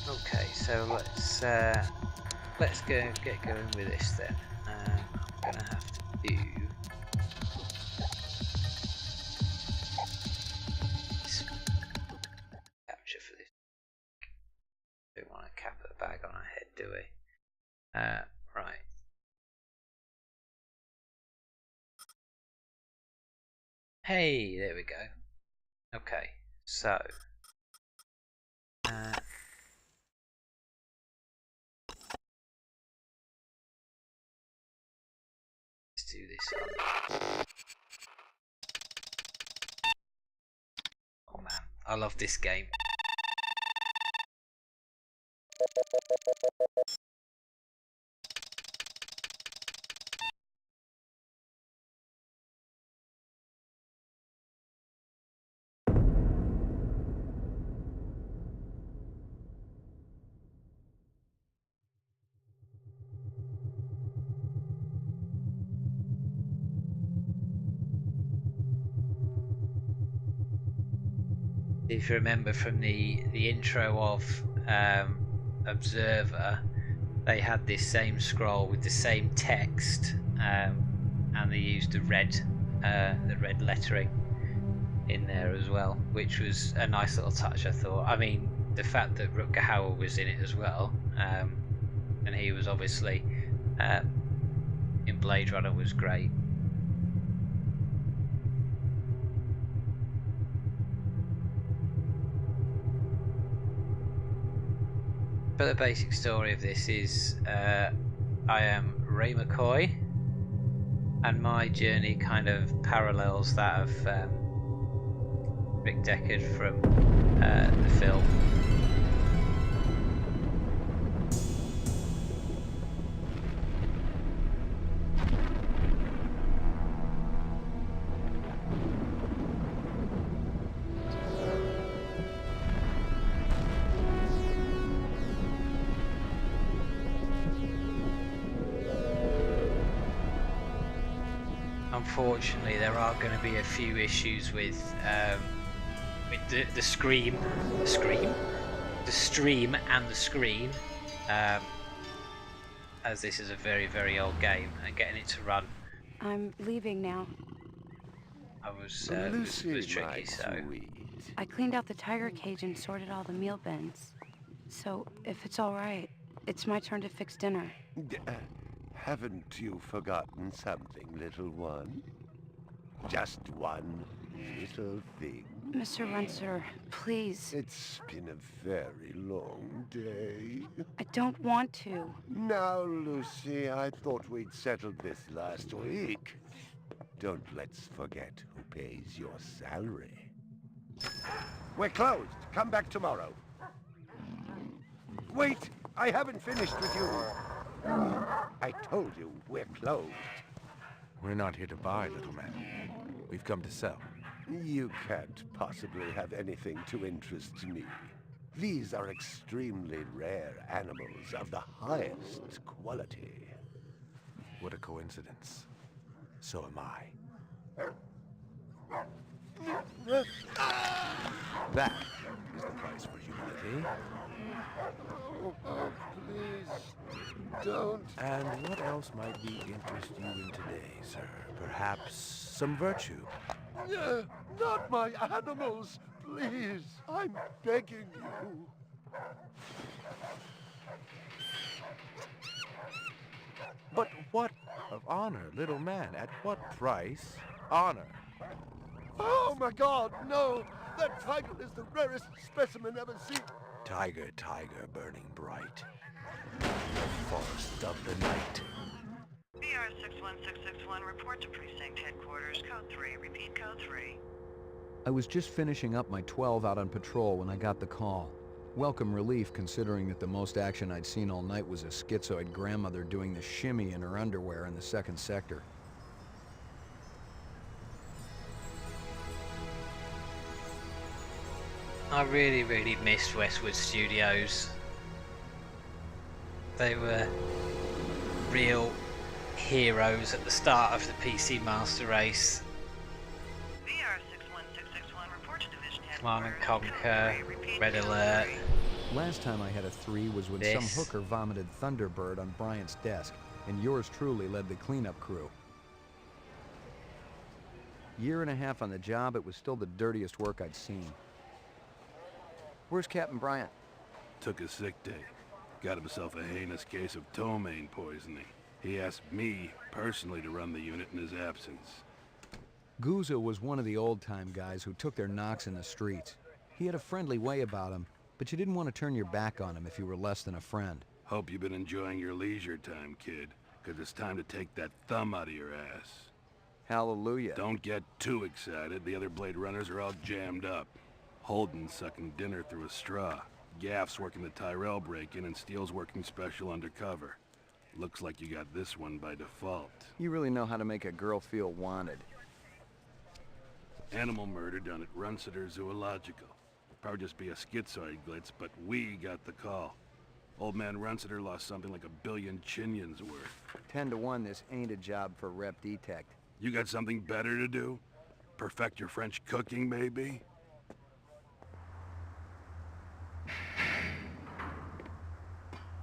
Okay, so let's get going with this then. I'm gonna have to do capture for this. Don't want to cap the bag on our head, do we? Right. Hey, there we go. Okay, so let's do this one. Oh man, I love this game. if you remember from the intro of Observer, they had this same scroll with the same text, and they used the red lettering in there as well, which was a nice little touch, I thought. I mean, the fact that Rutger Hauer was in it as well, and he was obviously in Blade Runner, was great. But the basic story of this is I am Ray McCoy, and my journey kind of parallels that of Rick Deckard from the film. Unfortunately, there are going to be a few issues with the stream and the screen, as this is a very, very old game, and getting it to run. I'm leaving now. Was tricky, so I cleaned out the tiger cage and sorted all the meal bins. So, if it's all right, it's my turn to fix dinner. Haven't you forgotten something, little one? Just one little thing. Mr. Runser, please. It's been a very long day. I don't want to. Now, Lucy, I thought we'd settled this last week. Don't let's forget who pays your salary. We're closed. Come back tomorrow. Wait, I haven't finished with you. I told you, we're closed. We're not here to buy, little man. We've come to sell. You can't possibly have anything to interest me. These are extremely rare animals of the highest quality. What a coincidence. So am I. That is the price for humility. Oh, please, don't. And what else might we interest you in today, sir? Perhaps some virtue? Not my animals, please. I'm begging you. But what of honor, little man? At what price? Honor. Oh my God, no! That tiger is the rarest specimen ever seen. Tiger, tiger, burning bright. The forest of the night. BR 61661, report to precinct headquarters, code 3. Repeat, code 3. I was just finishing up my 12 out on patrol when I got the call. Welcome relief, considering that the most action I'd seen all night was a schizoid grandmother doing the shimmy in her underwear in the 2nd sector. I really, really missed Westwood Studios. They were real heroes at the start of the PC Master Race. BR 61661, report to division headquarters. Command and Conquer, Red Alert. Last time I had a 3 was when some hooker vomited Thunderbird on Bryant's desk, and yours truly led the cleanup crew. Year and a half on the job, it was still the dirtiest work I'd seen. Where's Captain Bryant? Took a sick day. Got himself a heinous case of ptomaine poisoning. He asked me personally to run the unit in his absence. Gouza was one of the old-time guys who took their knocks in the streets. He had a friendly way about him, but you didn't want to turn your back on him if you were less than a friend. Hope you've been enjoying your leisure time, kid, because it's time to take that thumb out of your ass. Hallelujah. Don't get too excited. The other Blade Runners are all jammed up. Holden's sucking dinner through a straw. Gaff's working the Tyrell break-in, and Steele's working special undercover. Looks like you got this one by default. You really know how to make a girl feel wanted. Animal murder done at Runciter Zoological. Probably just be a schizoid glitz, but we got the call. Old man Runciter lost something like 1 billion chinions worth. 10 to 1, this ain't a job for Rep Detect. You got something better to do? Perfect your French cooking, maybe?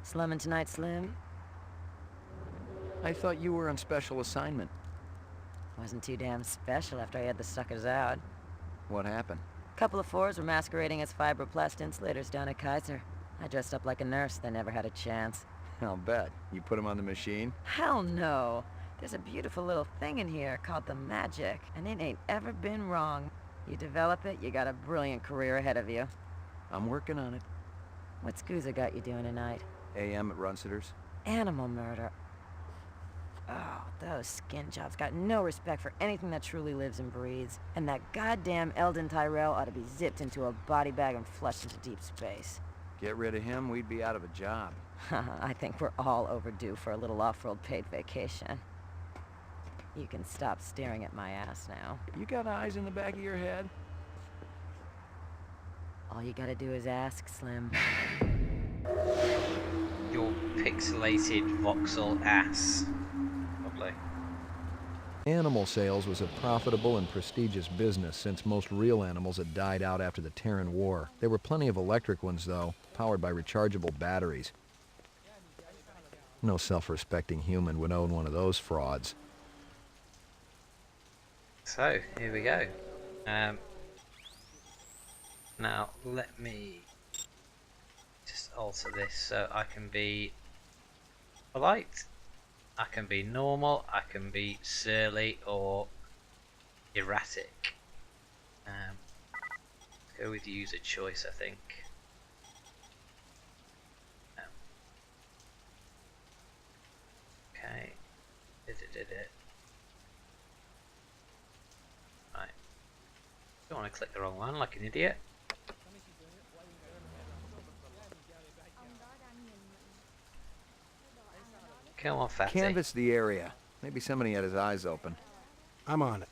Slumming tonight, Slim? I thought you were on special assignment. Wasn't too damn special after I had the suckers out. What happened? Couple of fours were masquerading as fibroplast insulators down at Kaiser. I dressed up like a nurse, they never had a chance. I'll bet. You put them on the machine? Hell no. There's a beautiful little thing in here called the Magic, and it ain't ever been wrong. You develop it, you got a brilliant career ahead of you. I'm working on it. What's Gouza got you doing tonight? AM at Runsiter's. Animal murder. Oh, those skin jobs got no respect for anything that truly lives and breathes. And that goddamn Eldon Tyrell ought to be zipped into a body bag and flushed into deep space. Get rid of him, we'd be out of a job. I think we're all overdue for a little off-world paid vacation. You can stop staring at my ass now. You got eyes in the back of your head? All you gotta do is ask, Slim. Your pixelated voxel ass. Lovely. Animal sales was a profitable and prestigious business since most real animals had died out after the Terran War. There were plenty of electric ones, though, powered by rechargeable batteries. No self-respecting human would own one of those frauds. So, here we go. Now, let me just alter this so I can be polite, I can be normal, I can be surly or erratic. Let's go with user choice, I think. Okay. Did it. Right. Don't want to click the wrong one like an idiot. Come on, fatty. Canvass the area. Maybe somebody had his eyes open. I'm on it.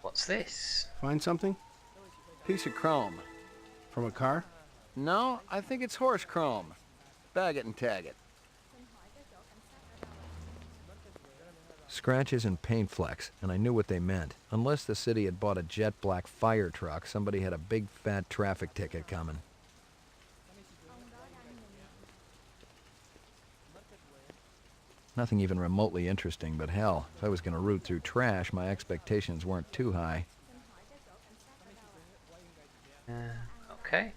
What's this? Find something? Piece of chrome. From a car? No, I think it's horse chrome. Bag it and tag it. Scratches and paint flecks, and I knew what they meant. Unless the city had bought a jet black fire truck, somebody had a big fat traffic ticket coming. Nothing even remotely interesting, but hell, if I was going to root through trash, my expectations weren't too high. Okay.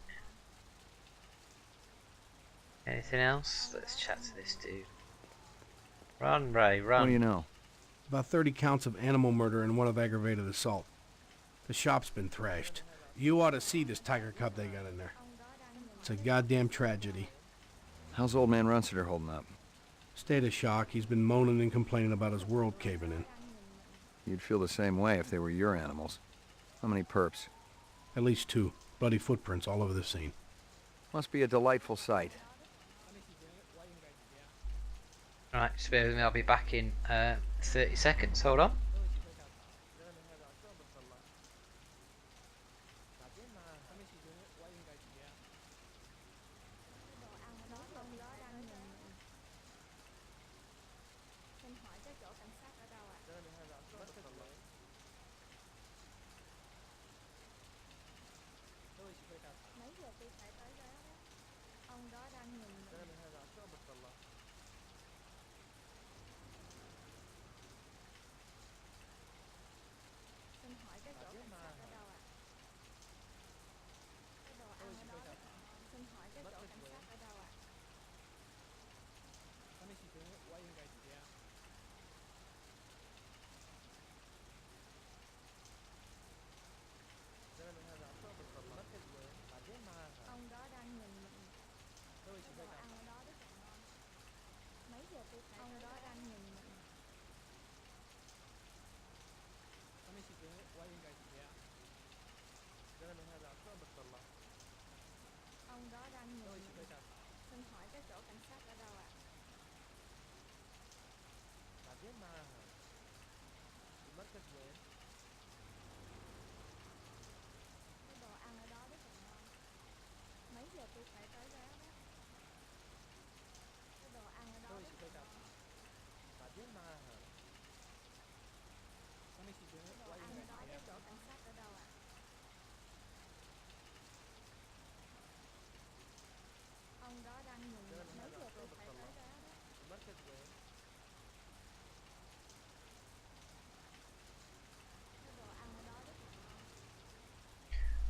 Anything else? Let's chat to this dude. Run, Ray, run. What do you know? About 30 counts of animal murder and one of aggravated assault. The shop's been thrashed. You ought to see this tiger cub they got in there. It's a goddamn tragedy. How's old man Runsiter holding up? State of shock. He's been moaning and complaining about his world caving in. You'd feel the same way if they were your animals. How many perps? At least 2. Bloody footprints all over the scene. Must be a delightful sight. Right, just bear with me, I'll be back in 30 seconds, hold on.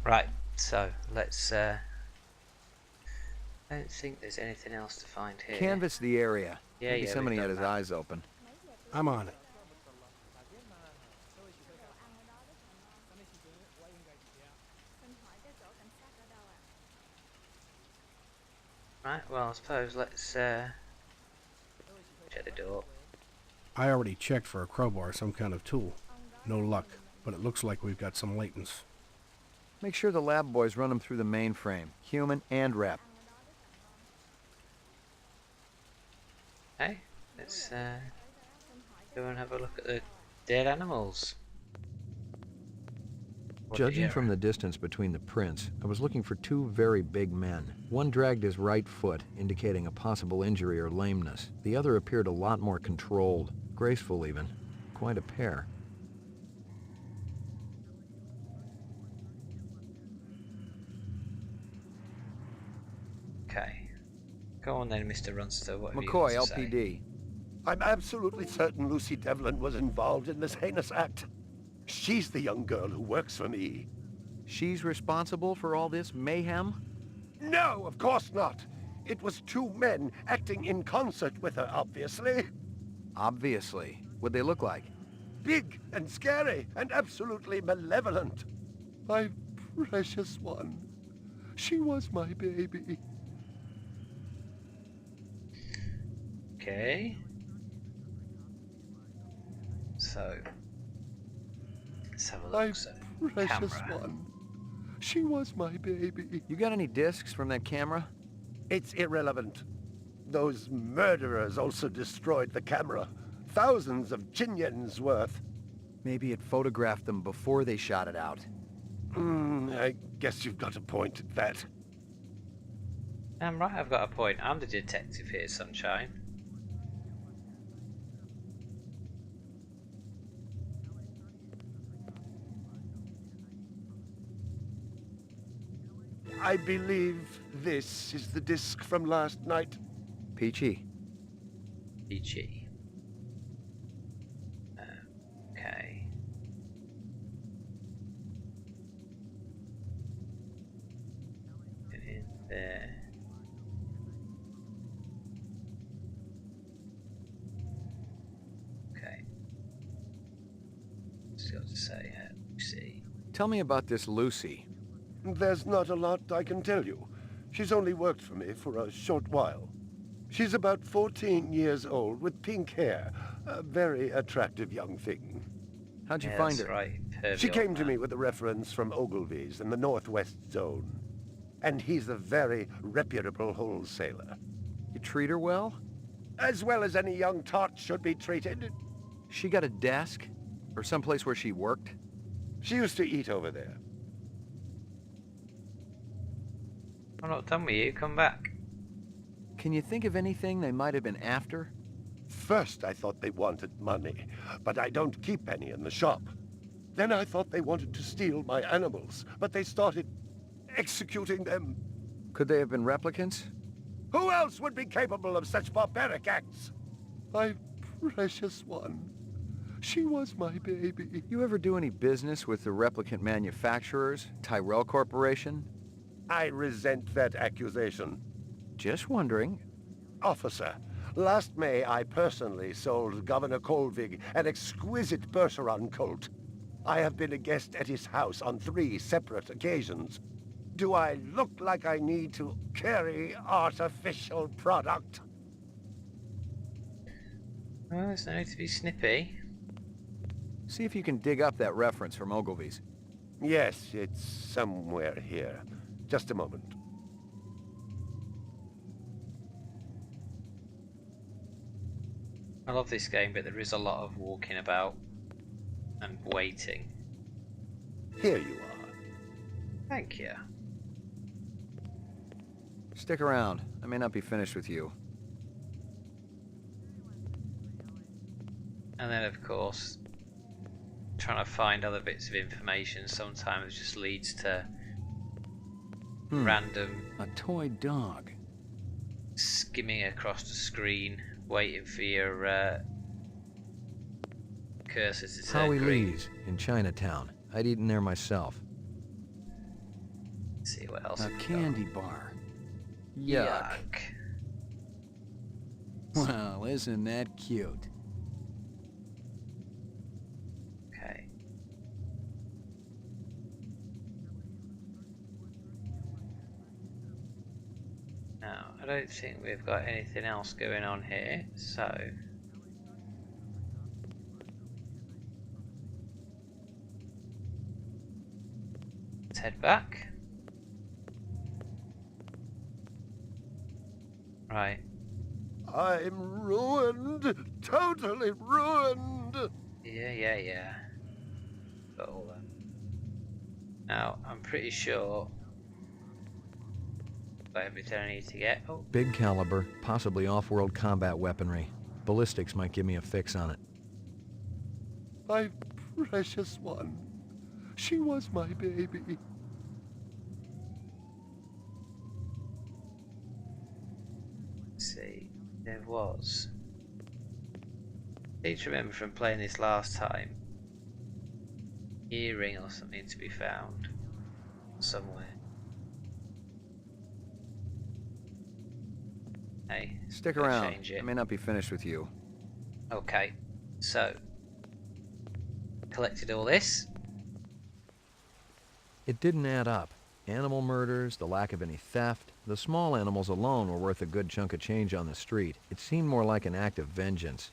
Right, so let's I don't think there's anything else to find here. Canvass the area. Yeah, Maybe yeah, somebody we've had done his that. eyes open. I'm on it. Right, well I suppose let's check the door. I already checked for a crowbar, some kind of tool. No luck, but it looks like we've got some latents. Make sure the lab boys run them through the mainframe, human and rep. Hey, let's go and have a look at the dead animals. Judging from the distance between the prints, I was looking for two very big men. One dragged his right foot, indicating a possible injury or lameness. The other appeared a lot more controlled, graceful even. Quite a pair. Okay. Go on then, Mr. Runster. What have you McCoy, got to say? LPD. I'm absolutely certain Lucy Devlin was involved in this heinous act. She's the young girl who works for me. She's responsible for all this mayhem? No, of course not. It was two men acting in concert with her, obviously. Obviously. What'd they look like? Big and scary and absolutely malevolent. My precious one. She was my baby. Okay. So, let's have a My look. So, precious camera. one. She was my baby. You got any discs from that camera? It's irrelevant. Those murderers also destroyed the camera. Thousands of Jinyens worth. Maybe it photographed them before they shot it out. I guess you've got a point at that. I'm right, I've got a point. I'm the detective here, Sunshine. I believe this is the disc from last night. Peachy. Peachy. Okay. Get in there. Okay. What's got to say here? See. Tell me about this Lucy. There's not a lot I can tell you. She's only worked for me for a short while. She's about 14 years old with pink hair. A very attractive young thing. How'd you Yeah, find that's her? right. Pervy She old came to man. me with a reference from Ogilvy's in the Northwest Zone. And he's a very reputable wholesaler. You treat her well? As well as any young tot should be treated. She got a desk? Or someplace where she worked? She used to eat over there. I'm not done with you. Come back. Can you think of anything they might have been after? First I thought they wanted money, but I don't keep any in the shop. Then I thought they wanted to steal my animals, but they started executing them. Could they have been replicants? Who else would be capable of such barbaric acts? My precious one. She was my baby. You ever do any business with the replicant manufacturers, Tyrell Corporation? I resent that accusation. Just wondering. Officer, last May I personally sold Governor Kolvig an exquisite Bergeron colt. I have been a guest at his house on 3 separate occasions. Do I look like I need to carry artificial product? Well, there's no need to be snippy. See if you can dig up that reference from Ogilvy's. Yes, it's somewhere here. Just a moment. I love this game, but there is a lot of walking about and waiting. Here you are. Thank you. Stick around. I may not be finished with you. And then, of course, trying to find other bits of information sometimes just leads to random A toy dog. skimming across the screen, waiting for your cursor to turn Howie green. Lee's in Chinatown. I'd eaten there myself. see what else. A we've candy bar. got. Yuck. Well, isn't that cute? Okay. Now, I don't think we've got anything else going on here, so let's head back. Right. I'm ruined. Totally ruined. Yeah. Got all that. Now, I'm pretty sure I've got everything I need to get. Oh, Big caliber, possibly off-world combat weaponry. Ballistics might give me a fix on it. My precious one. She was my baby. let's see. There was. I need to remember from playing this last time. Earring or something to be found somewhere. Hey, Stick gotta around. change it. I may not be finished with you. Okay, so collected all this. It didn't add up. Animal murders, the lack of any theft. The small animals alone were worth a good chunk of change on the street. It seemed more like an act of vengeance.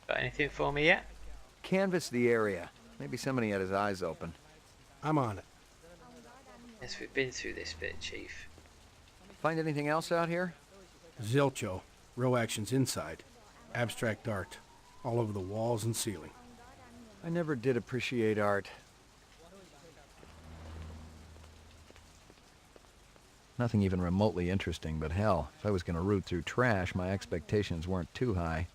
Got anything for me yet? Canvass the area. Maybe somebody had his eyes open. I'm on it. Yes, we've been through this bit, Chief. Find anything else out here? Zilcho. Row actions inside. Abstract art. All over the walls and ceiling. I never did appreciate art. Nothing even remotely interesting, but hell, if I was going to root through trash, my expectations weren't too high.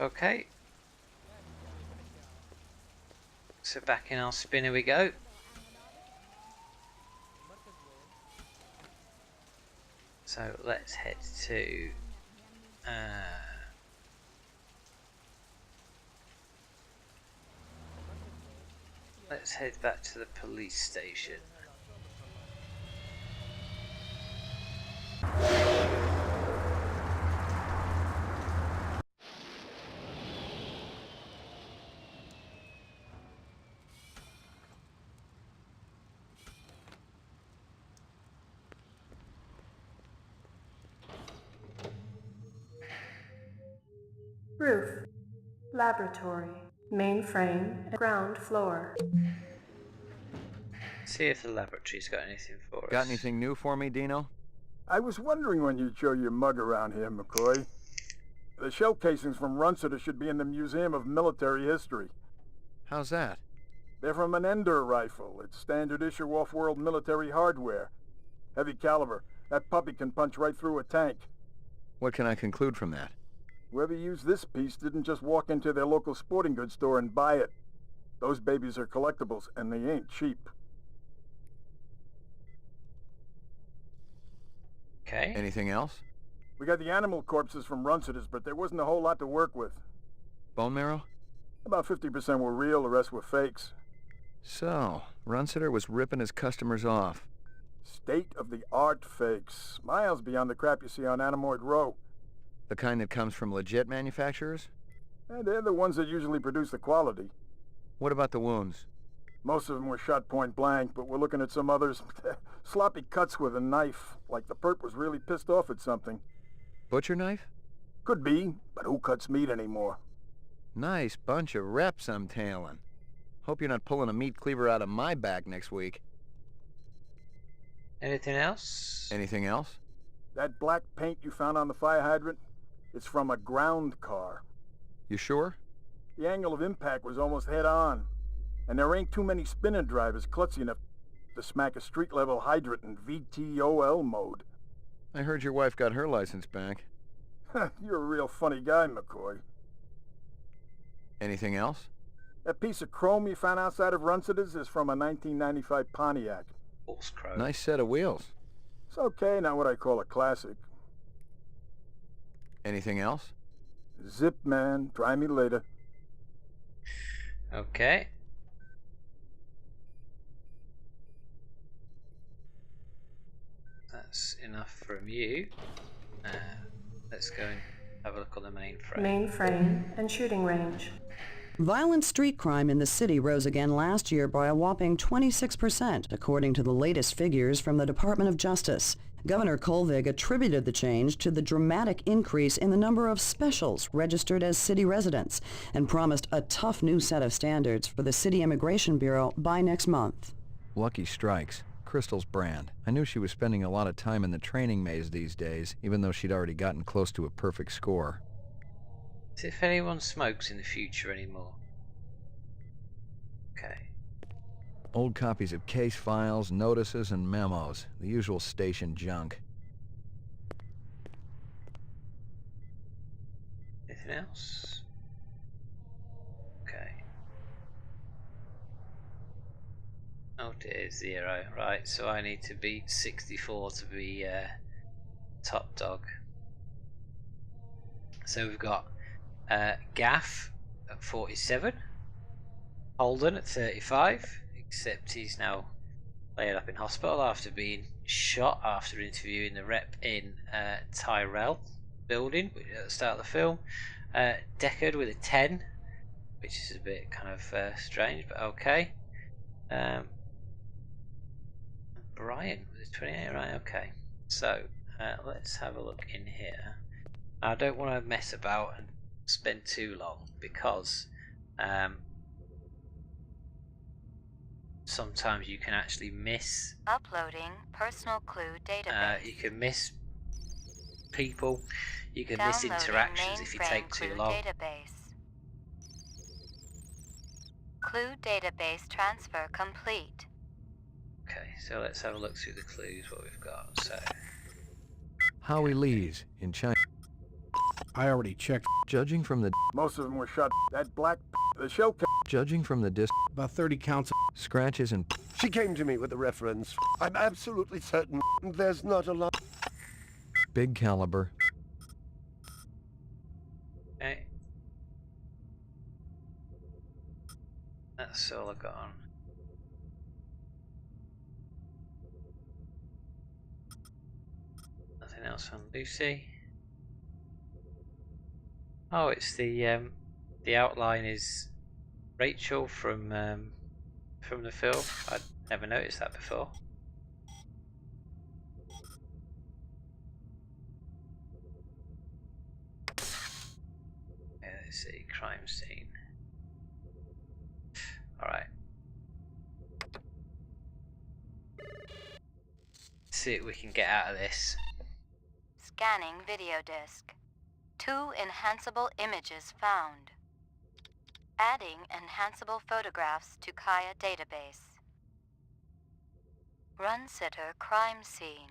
Okay. So back in our spinner we go. So let's head to let's head back to the police station. Roof. Laboratory. Mainframe. Ground floor. See if the laboratory's got anything for us. Got anything new for me, Dino? I was wondering when you'd show your mug around here, McCoy. The shell casings from Runciter should be in the Museum of Military History. How's that? They're from an Ender rifle. It's standard issue off-world military hardware. Heavy caliber. That puppy can punch right through a tank. What can I conclude from that? Whoever used this piece didn't just walk into their local sporting goods store and buy it. Those babies are collectibles, and they ain't cheap. Okay. Anything else? We got the animal corpses from Runciter's, but there wasn't a whole lot to work with. Bone marrow? About 50% were real, the rest were fakes. So, Runciter was ripping his customers off. State-of-the-art fakes. Miles beyond the crap you see on Animoid Row. The kind that comes from legit manufacturers? And they're the ones that usually produce the quality. What about the wounds? Most of them were shot point blank, but we're looking at some others. Sloppy cuts with a knife, like the perp was really pissed off at something. Butcher knife? Could be, but who cuts meat anymore? Nice bunch of reps I'm tailing. Hope you're not pulling a meat cleaver out of my back next week. Anything else? Anything else? That black paint you found on the fire hydrant? It's from a ground car. You sure? The angle of impact was almost head-on. And there ain't too many spinner drivers klutzy enough to smack a street-level hydrant in VTOL mode. I heard your wife got her license back. You're a real funny guy, McCoy. Anything else? That piece of chrome you found outside of Runciter's is from a 1995 Pontiac. Nice set of wheels. It's okay, not what I call a classic. Anything else? Zip, man. Try me later. Okay. That's enough from you. Let's go and have a look on the mainframe. Mainframe and shooting range. Violent street crime in the city rose again last year by a whopping 26%, according to the latest figures from the Department of Justice. Governor Kolvig attributed the change to the dramatic increase in the number of specials registered as city residents and promised a tough new set of standards for the City Immigration Bureau by next month. Lucky strikes. Crystal's brand. I knew she was spending a lot of time in the training maze these days, even though she'd already gotten close to a perfect score. As if anyone smokes in the future anymore. Okay. Old copies of case files, notices, and memos. The usual station junk. Anything else? Okay. Oh dear, 0. Right, so I need to beat 64 to be top dog. So we've got Gaff at 47, Holden at 35, except he's now laid up in hospital after being shot after interviewing the rep in Tyrell building at the start of the film. Deckard with a 10, which is a bit kind of strange, but okay. Brian with a 28, right, okay. So let's have a look in here. I don't want to mess about and spend too long because sometimes you can actually miss. Uploading personal clue database. You can miss people. You can miss interactions if you take too long. Database. Clue database transfer complete. Okay, so let's have a look through the clues. What we've got. So Howie Lee's in China. I already checked. Judging from the... Most of them were shot. That black... The show... Judging from the disc... About 30 counts of... Scratches and... She came to me with a reference. I'm absolutely certain there's not a lot... Big caliber. okay. That's all I got on. Nothing else on Lucy. Oh, it's the outline is Rachel from the film. I'd never noticed that before. Yeah, let's see, crime scene. All right. Let's see what we can get out of this. Scanning video disk. 2 enhanceable images found. Adding enhanceable photographs to Kaya database. Run sitter crime scene.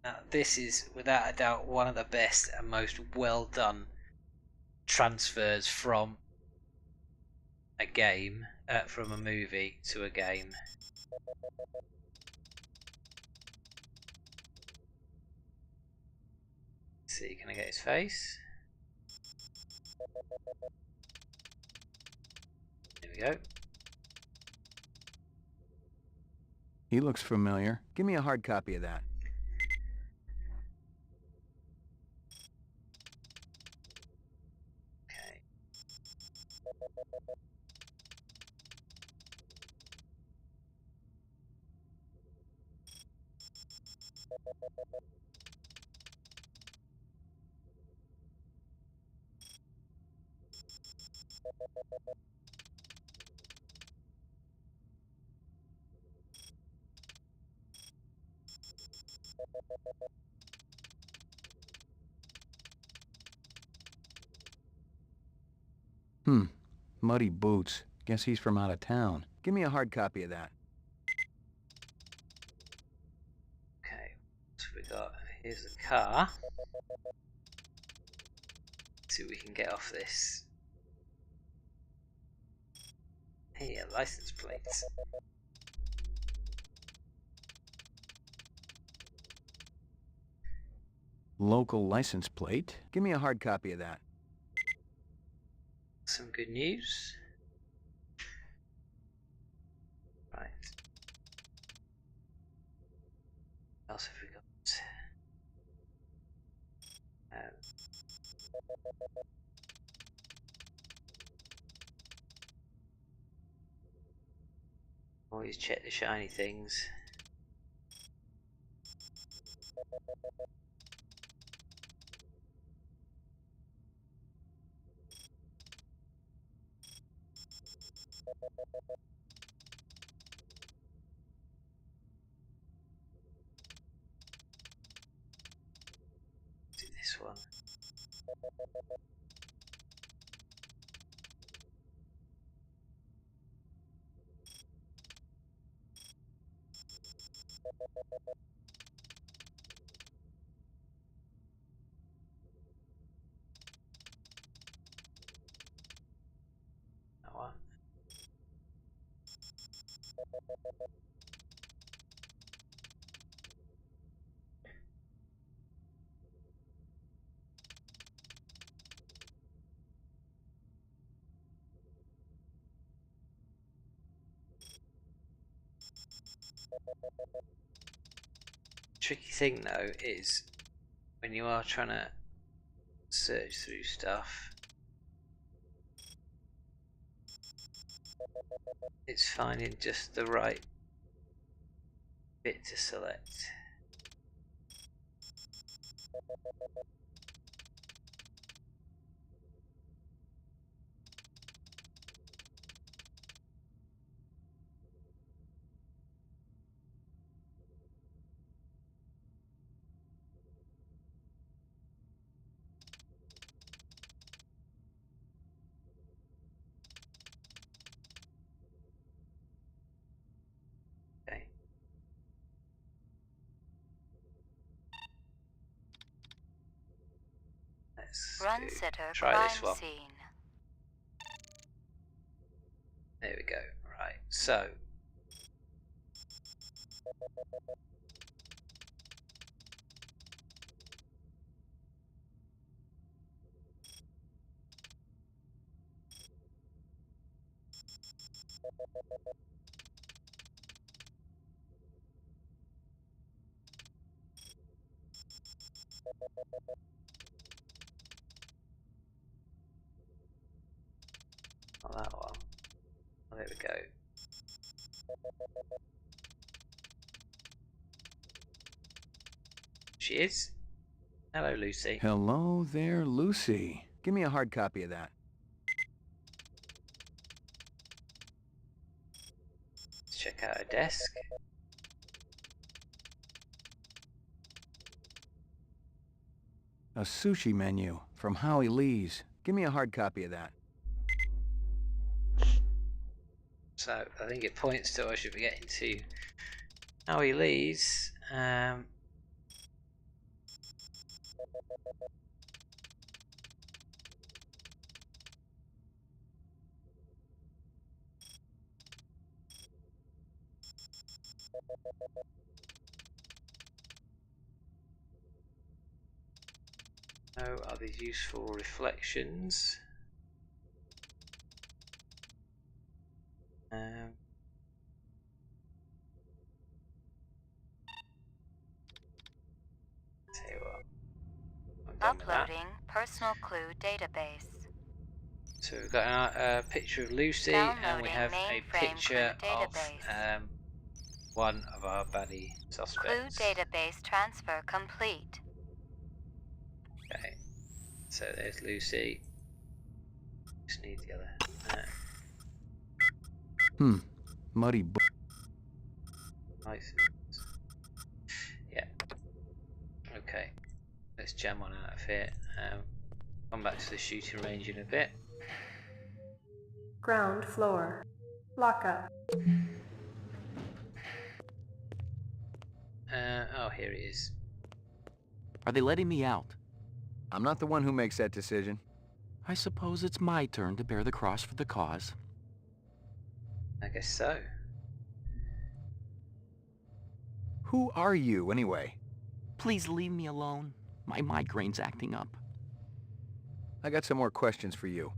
Now, this is without a doubt one of the best and most well done transfers from a game, from a movie to a game. Let's see, can I get his face? There we go. He looks familiar. Give me a hard copy of that. Okay. Muddy boots. Guess he's from out of town. Give me a hard copy of that. Okay, so we got, here's the car. Let's see what we can get off this. Hey, license plates. Local license plate. Give me a hard copy of that. Some good news. Right. What else have we got? Always check the shiny things. Do this one. That one. Tricky thing though is when you are trying to search through stuff, it's finding just the right bit to select. Okay. Let's Run sitter try this crime one. scene. There we go. Right. So not that one. Oh, there we go. She is. Hello, Lucy. Hello there, Lucy. Give me a hard copy of that. Let's check out her desk. A sushi menu from Howie Lee's. Give me a hard copy of that. So I think it points to I should be getting to Howie Lee's. Oh, are these useful reflections? Tell you what, I'm done with that. Uploading personal clue database. So we've got a picture of Lucy, and we have a picture of one of our baddie suspects. Clue database transfer complete. Okay, so there's Lucy. Just need the other. Muddy License. Yeah. Okay. Let's jam one out of here. Come back to the shooting range in a bit. Ground floor. Lockup. Oh, here he is. Are they letting me out? I'm not the one who makes that decision. I suppose it's my turn to bear the cross for the cause. I guess so. Who are you, anyway? Please leave me alone. My migraine's acting up. I got some more questions for you.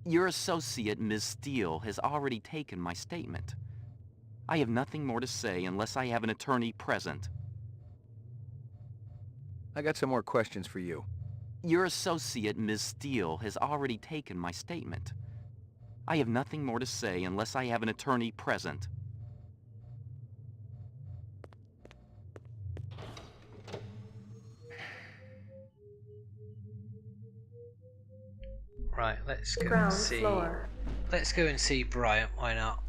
Your associate, Ms. Steele, has already taken my statement. I have nothing more to say unless I have an attorney present. I got some more questions for you. Your associate, Ms. Steele, has already taken my statement. I have nothing more to say unless I have an attorney present. Right, let's go Ground and see. floor. Let's go and see Bryant. Why not?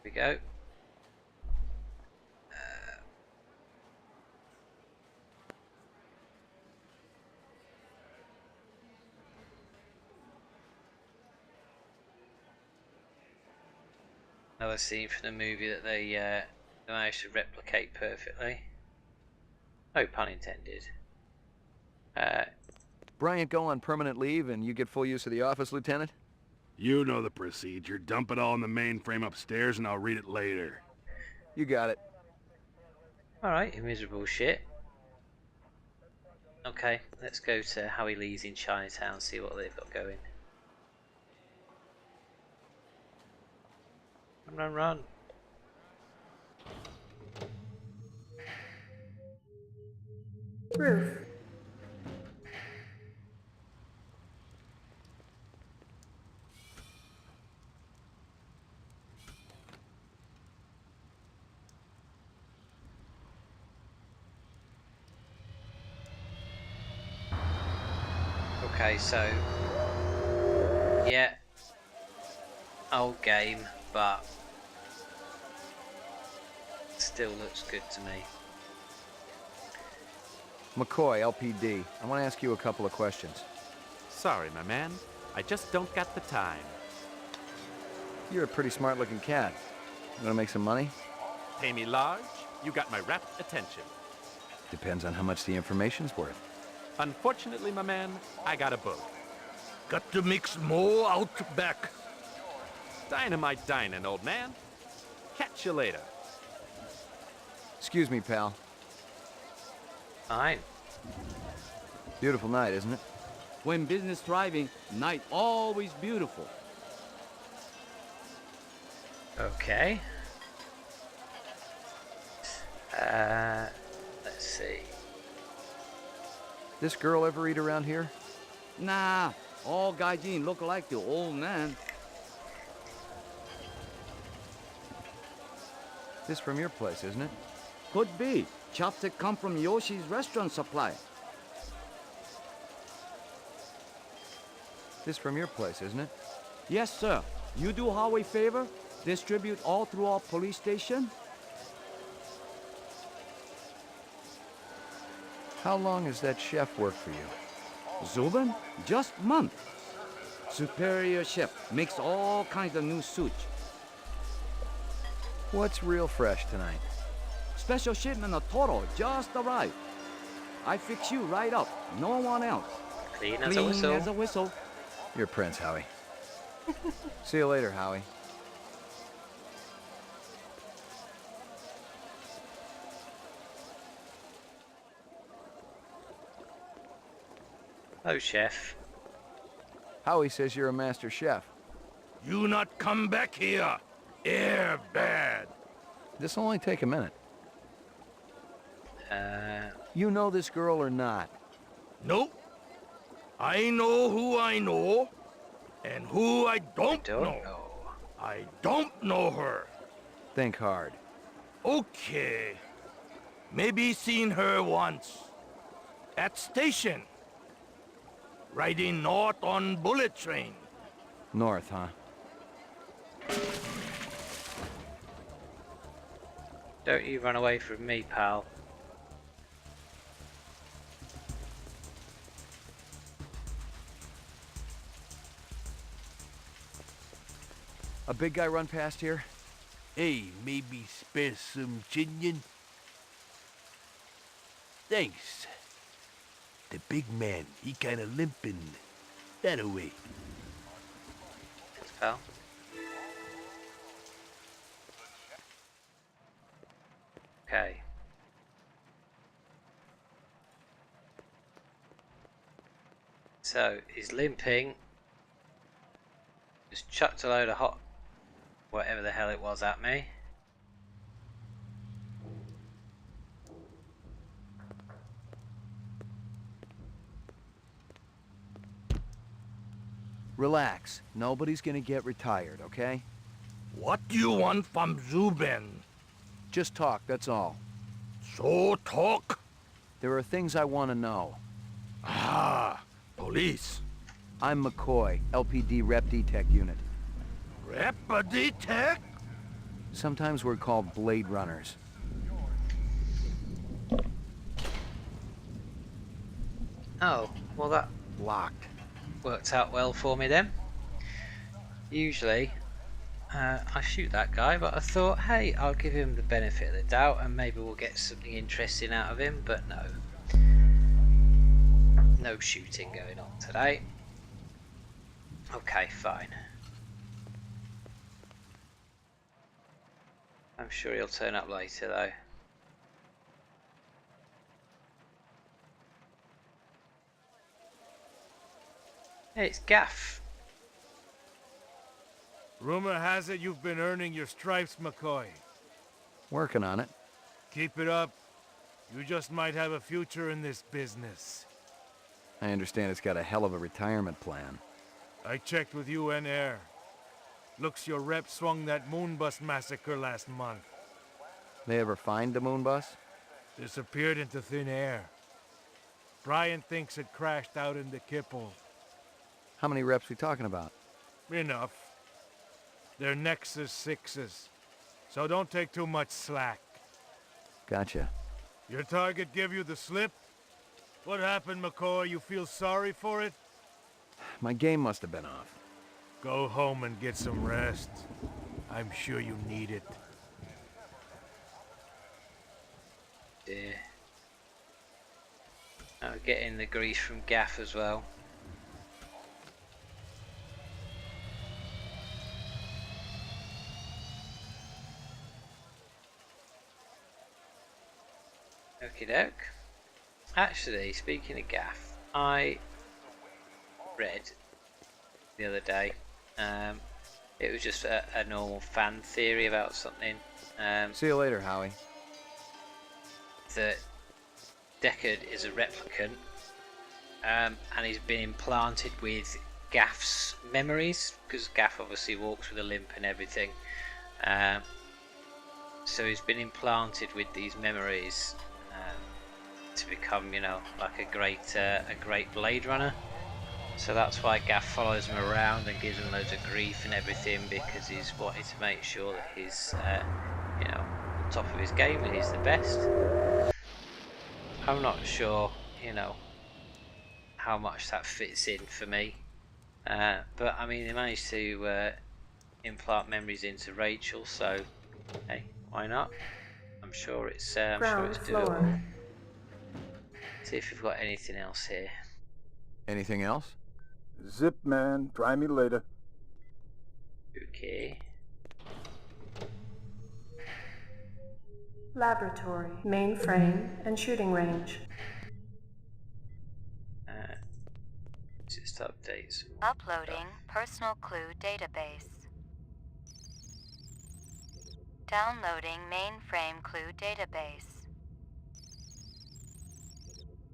Here we go. Another scene from the movie that they managed to replicate perfectly. No pun intended. Bryant go on permanent leave and you get full use of the office, Lieutenant? You know the procedure. Dump it all in the mainframe upstairs and I'll read it later. You got it. Alright, you miserable shit. Okay, let's go to Howie Lee's in Chinatown, see what they've got going. Run, run, run. Roof. Okay, so yeah, old game, but still looks good to me. McCoy, LPD. I want to ask you a couple of questions. Sorry, my man. I just don't got the time. You're a pretty smart-looking cat. You want to make some money? Pay me large, you got my rapt attention. Depends on how much the information's worth. Unfortunately, my man, I got a boat. Got to mix more out back. Dynamite dining, old man. Catch you later. Excuse me, pal. Fine. Beautiful night, isn't it? When business thriving, night always beautiful. Okay. Let's see. This girl ever eat around here? Nah, all gaijin look like the old man. This from your place, isn't it? Could be. Chopstick come from Yoshi's restaurant supply. This from your place, isn't it? Yes, sir. You do Howie favor? Distribute all through our police station? How long has that chef worked for you? Zubin? Just month. Superior chef. Makes all kinds of new sushi. What's real fresh tonight? Special shipment of Toro just arrived. I fix you right up. No one else. Clean as a whistle. As a whistle. You're Prince, Howie. See you later, Howie. Oh, chef. Howie says you're a master chef. You not come back here. Air bad. This'll only take a minute. You know this girl or not? Nope. I know who I know, and who I don't know. I don't know her. Think hard. Okay. Maybe seen her once. At station. Riding north on bullet train. North, huh? Don't you run away from me, pal. A big guy run past here? Hey, maybe spare some chinion? Thanks. The big man, he kinda limping. That away. Thanks, pal. Okay. so he's limping. Just chucked a load of hot whatever the hell it was at me. Relax. Nobody's gonna get retired, okay? What do you want from Zubin? Just talk, that's all. So talk? There are things I want to know. Ah, police. I'm McCoy, LPD Rep D-Tech unit. Rep D-Tech? Sometimes we're called Blade Runners. Oh, well that Locked. worked out well for me then. Usually I shoot that guy, but I thought, hey, I'll give him the benefit of the doubt and maybe we'll get something interesting out of him, but no. No shooting going on today. Okay, fine. I'm sure he'll turn up later though. Hey, it's Gaff. Rumor has it you've been earning your stripes, McCoy. Working on it. Keep it up. You just might have a future in this business. I understand it's got a hell of a retirement plan. I checked with UN Air. Looks your rep swung that Moonbus massacre last month. They ever find the moon bus? Disappeared into thin air. Brian thinks it crashed out in the Kipple. How many reps we talking about? Enough. They're Nexus 6s, so don't take too much slack. Gotcha. Your target give you the slip? What happened, McCoy? You feel sorry for it? My game must have been off. Go home and get some rest. I'm sure you need it. Yeah. I'm getting the grease from Gaff as well. Okie doke. Actually, speaking of Gaff, I read the other day, it was just a normal fan theory about something. See you later, Howie. That Deckard is a replicant, and he's been implanted with Gaff's memories, because Gaff obviously walks with a limp and everything. So he's been implanted with these memories to become, you know, like a great Blade Runner. So that's why Gaff follows him around and gives him loads of grief and everything, because he's wanting to make sure that he's, you know, on top of his game and he's the best. I'm not sure, you know, how much that fits in for me, but I mean, they managed to implant memories into Rachel, so hey, why not? I'm sure it's doable. See if we've got anything else here. Anything else? Zip, man. Try me later. Okay. Laboratory, mainframe, and shooting range. Just updates. Uploading personal clue database. Downloading mainframe clue database.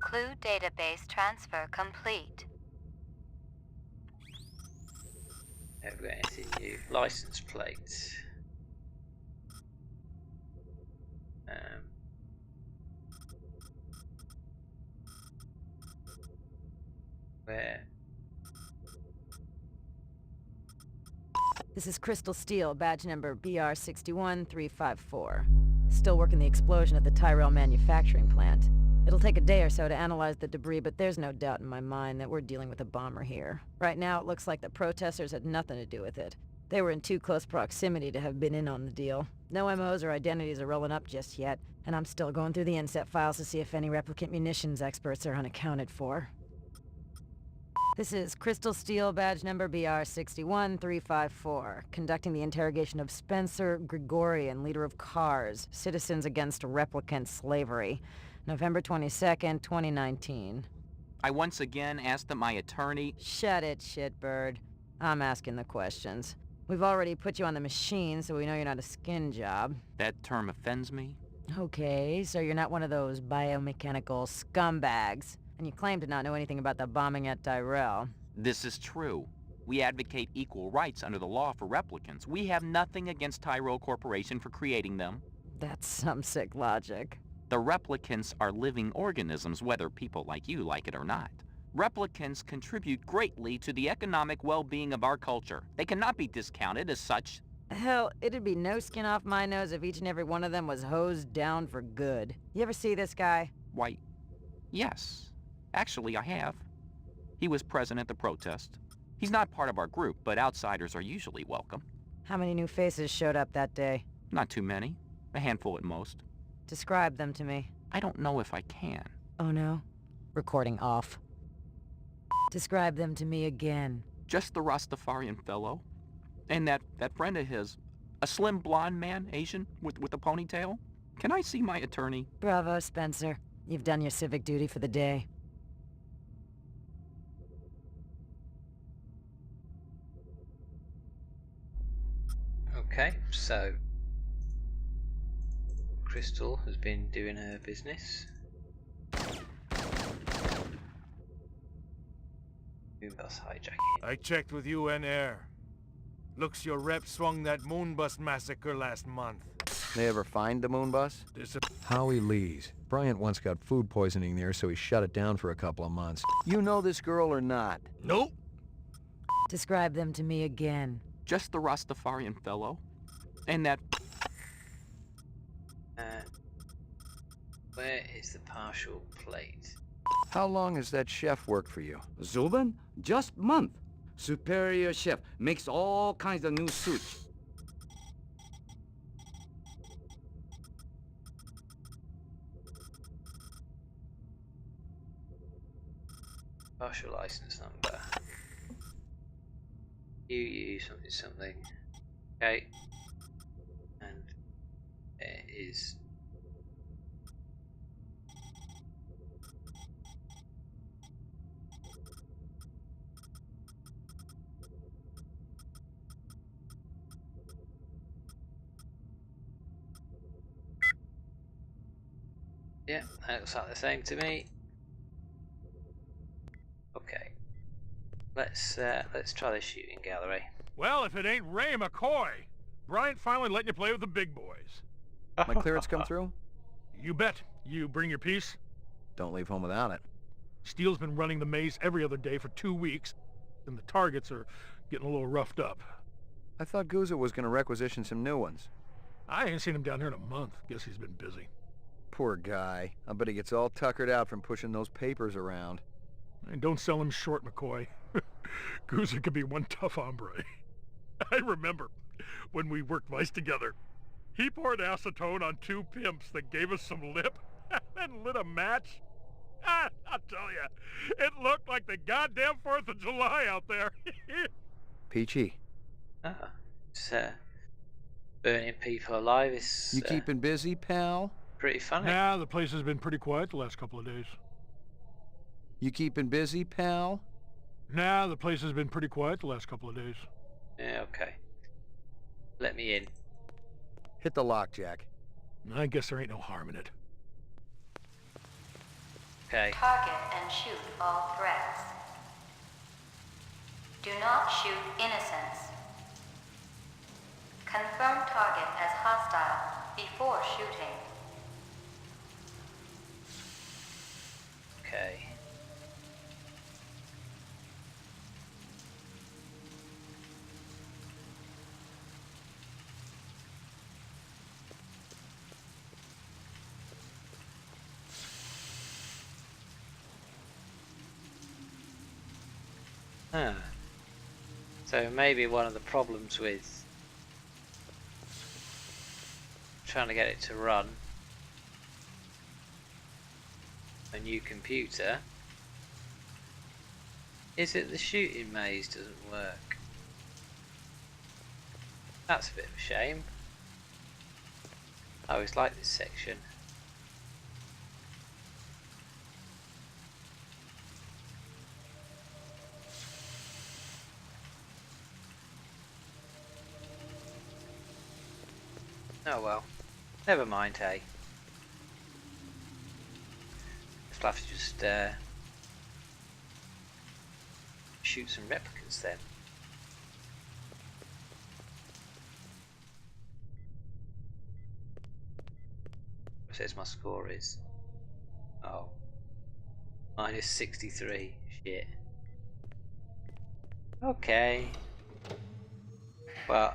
Clue database transfer complete. Have we got anything new? License plates. Where? This is Crystal Steel, badge number BR61354. Still working the explosion at the Tyrell manufacturing plant. It'll take a day or so to analyze the debris, but there's no doubt in my mind that we're dealing with a bomber here. Right now, it looks like the protesters had nothing to do with it. They were in too close proximity to have been in on the deal. No MOs or identities are rolling up just yet, and I'm still going through the inset files to see if any replicant munitions experts are unaccounted for. This is Crystal Steel, badge number BR61354, conducting the interrogation of Spencer Gregorian, leader of CARS, Citizens Against Replicant Slavery, November 22nd, 2019. I once again asked that my attorney... Shut it, shitbird. I'm asking the questions. We've already put you on the machine, so we know you're not a skin job. That term offends me. Okay, so you're not one of those biomechanical scumbags. And you claim to not know anything about the bombing at Tyrell. This is true. We advocate equal rights under the law for replicants. We have nothing against Tyrell Corporation for creating them. That's some sick logic. The replicants are living organisms, whether people like you like it or not. Replicants contribute greatly to the economic well-being of our culture. They cannot be discounted as such. Hell, it'd be no skin off my nose if each and every one of them was hosed down for good. You ever see this guy? Why, yes. Actually, I have. He was present at the protest. He's not part of our group, but outsiders are usually welcome. How many new faces showed up that day? Not too many. A handful at most. Describe them to me. I don't know if I can. Oh no? Recording off. Describe them to me again. Just the Rastafarian fellow. And that friend of his. A slim blonde man, Asian, with a ponytail. Can I see my attorney? Bravo, Spencer. You've done your civic duty for the day. Okay, so Crystal has been doing her business. Moonbus hijacking. I checked with UN Air. Looks your rep swung that Moonbus massacre last month. They ever find the Moonbus? Howie Lee's. Bryant once got food poisoning there, so he shut it down for a couple of months. You know this girl or not? Nope. Describe them to me again. Just the Rastafarian fellow. And that... Where is the partial plate? How long has that chef worked for you? Zubin? Just month. Superior chef. Makes all kinds of new suits. Partial license number. UU something. Okay. And it is yeah, that looks like the same to me. Okay. Let's try the shooting gallery. Well, if it ain't Ray McCoy! Bryant finally letting you play with the big boys. My clearance come through? You bet. You bring your piece? Don't leave home without it. Steele's been running the maze every other day for 2 weeks, and the targets are getting a little roughed up. I thought Gouza was going to requisition some new ones. I ain't seen him down here in a month. Guess he's been busy. Poor guy. I bet he gets all tuckered out from pushing those papers around. And don't sell him short, McCoy. Gouza could be one tough hombre. I remember when we worked mice together. He poured acetone on 2 pimps that gave us some lip and lit a match. I'll tell you, it looked like the goddamn 4th of July out there. Peachy. It's burning people alive is You keeping busy, pal? pretty funny. Yeah, the place has been pretty quiet the last couple of days. You keeping busy, pal? Nah, the place has been pretty quiet the last couple of days. Yeah, okay. Let me in. Hit the lock, Jack. I guess there ain't no harm in it. Okay. Target and shoot all threats. Do not shoot innocents. Confirm target as hostile before shooting. Okay. So maybe one of the problems with trying to get it to run a new computer is that the shooting maze doesn't work. That's a bit of a shame. I always like this section. Never mind, hey. I'll have to just shoot some replicants then. What says my score is? Oh. Minus 63. Shit. Okay. Well,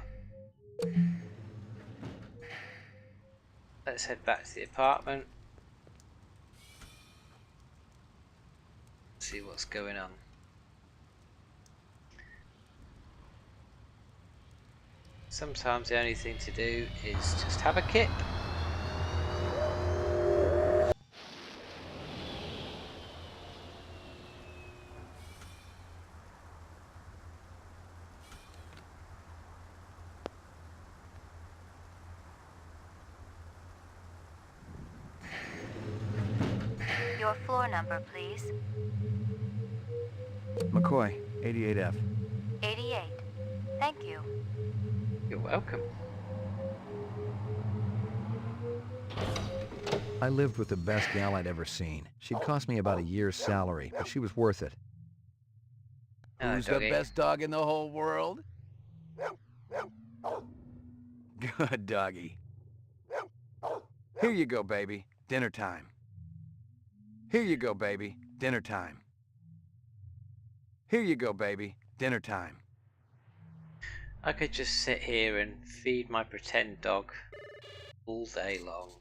let's head back to the apartment. See what's going on. Sometimes the only thing to do is just have a kip. Your floor number, please. McCoy, 88F. 88. Thank you. You're welcome. I lived with the best gal I'd ever seen. She'd cost me about a year's salary, but she was worth it. Who's the best dog in the whole world? Good doggy. Here you go, baby. Dinner time. Here you go, baby. Dinner time. Here you go, baby. Dinner time. I could just sit here and feed my pretend dog all day long.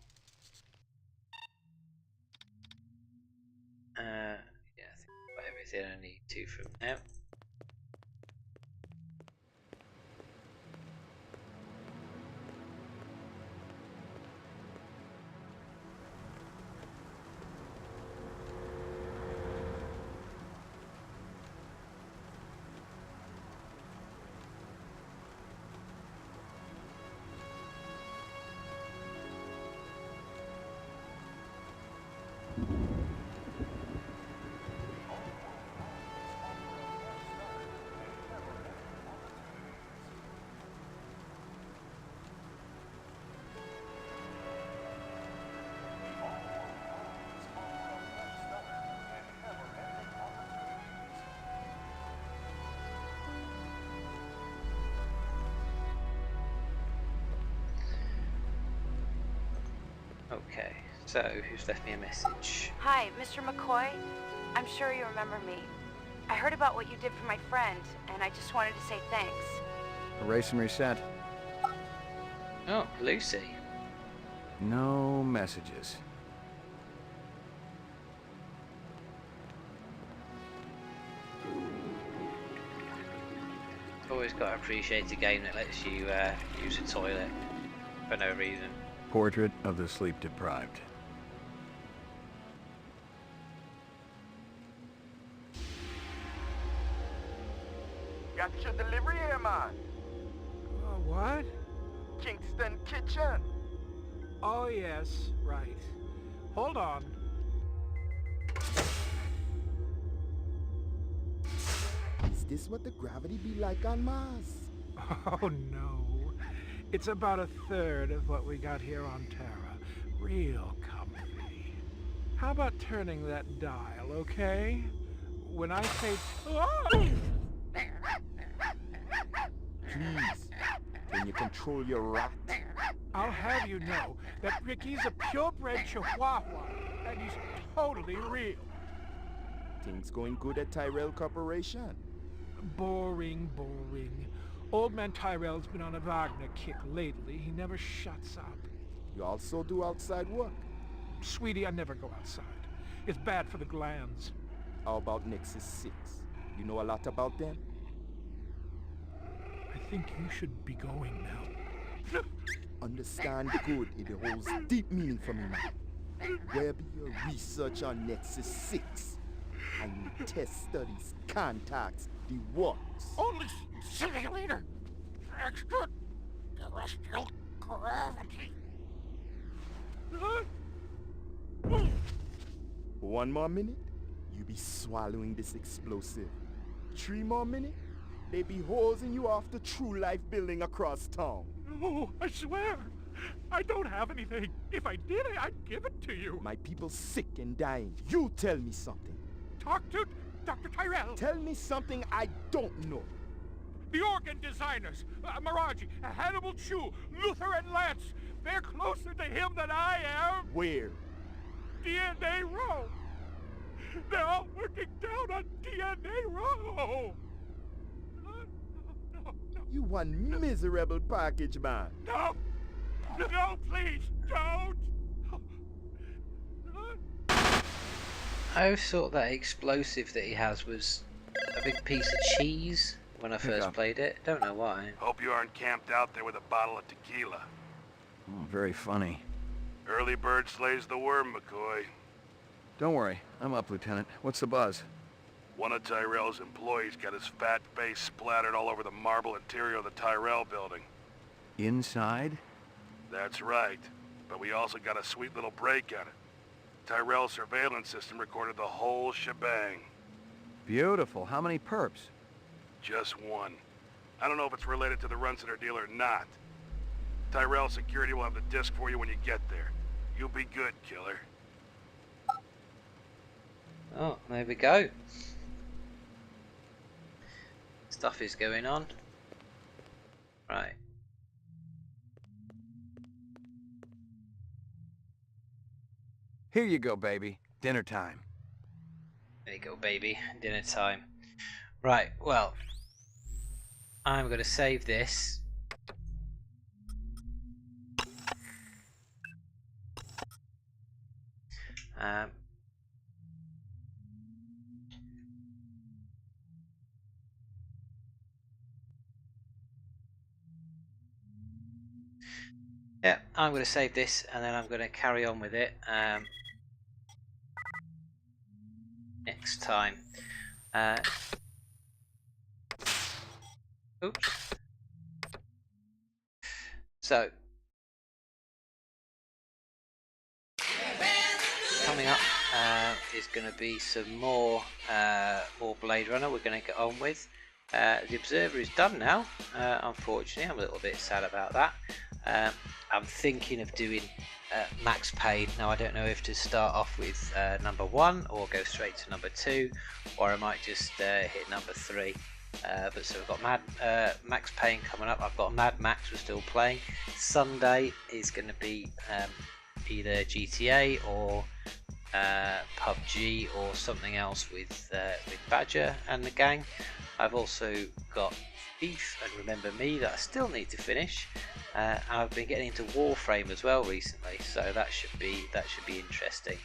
Yeah, I think I've got everything I need to from now. Okay, so who's left me a message? Hi, Mr. McCoy. I'm sure you remember me. I heard about what you did for my friend, and I just wanted to say thanks. Erase and reset. Oh, Lucy. No messages. Always got to appreciate a game that lets you use a toilet for no reason. Portrait of the sleep deprived. Got your delivery here, man. What? Kingston Kitchen. Oh, yes, right. Hold on. Is this what the gravity be like on Mars? Oh, no. It's about a third of what we got here on Terra. Real comfy. How about turning that dial, okay? When I say... Oh! Please, can you control your rat? I'll have you know that Ricky's a purebred Chihuahua, and he's totally real. Things going good at Tyrell Corporation? Boring, boring. Old man Tyrell's been on a Wagner kick lately. He never shuts up. You also do outside work? Sweetie, I never go outside. It's bad for the glands. How about Nexus 6? You know a lot about them? I think you should be going now. Understand good, it holds deep meaning for me now. Where be your research on Nexus 6? I need test studies, contacts, the works. Only simulator. Extraterrestrial gravity. One more minute, you be swallowing this explosive. 3 more minutes, they be hosing you off the True Life building across town. No, I swear. I don't have anything. If I did, I'd give it to you. My people sick and dying. You tell me something. Talk to Dr. Tyrell. Tell me something I don't know. The organ designers, Miraji, Hannibal Chu, Luther and Lance, they're closer to him than I am. Where? DNA Row. They're all working down on DNA Row. You one miserable package, man. No! No, please, don't! I always thought that explosive that he has was a big piece of cheese when I first played it. Don't know why. Hope you aren't camped out there with a bottle of tequila. Oh, very funny. Early bird slays the worm, McCoy. Don't worry, I'm up, Lieutenant. What's the buzz? One of Tyrell's employees got his fat face splattered all over the marble interior of the Tyrell building. Inside? That's right, but we also got a sweet little break on it. Tyrell's surveillance system recorded the whole shebang. Beautiful. How many perps? Just one. I don't know if it's related to the Runciter deal or not. Tyrell security will have the disc for you when you get there. You'll be good, killer. Oh, there we go. Stuff is going on. Right. Here you go, baby. Dinner time. There you go, baby. Dinner time. Right, well, I'm going to save this. Yeah, I'm going to save this and then I'm going to carry on with it next time. Oops. So, coming up is going to be some more Blade Runner we're going to get on with. The Observer is done now, unfortunately. I'm a little bit sad about that. I'm thinking of doing Max Payne. Now I don't know if to start off with number 1 or go straight to number 2, or I might just hit number 3. But so we've got Max Payne coming up. I've got Mad Max we're still playing. Sunday is going to be either GTA or PUBG or something else with Badger and the gang. I've also got Thief and Remember Me that I still need to finish. And I've been getting into Warframe as well recently, so that should be interesting.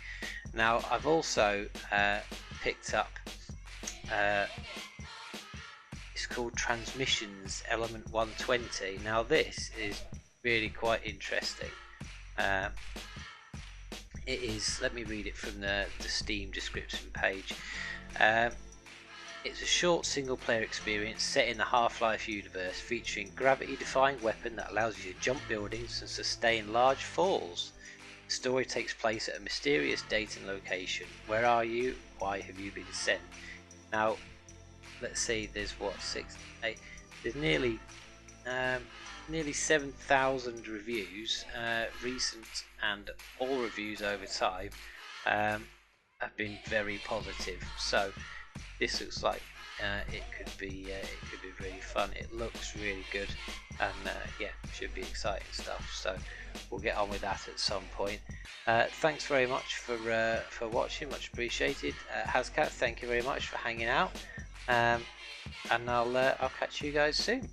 Now I've also picked up it's called Transmissions Element 120. Now this is really quite interesting. It is, let me read it from the Steam description page. It's a short single-player experience set in the Half-Life universe, featuring gravity-defying weapon that allows you to jump buildings and sustain large falls. The story takes place at a mysterious date and location. Where are you? Why have you been sent? Now, let's see. There's what, 6, 8? There's nearly 7,000 reviews, recent and all reviews over time have been very positive. So. This looks like it could be really fun. It looks really good, and yeah, should be exciting stuff. So we'll get on with that at some point. Thanks very much for watching, much appreciated. Hascat, thank you very much for hanging out, and I'll catch you guys soon.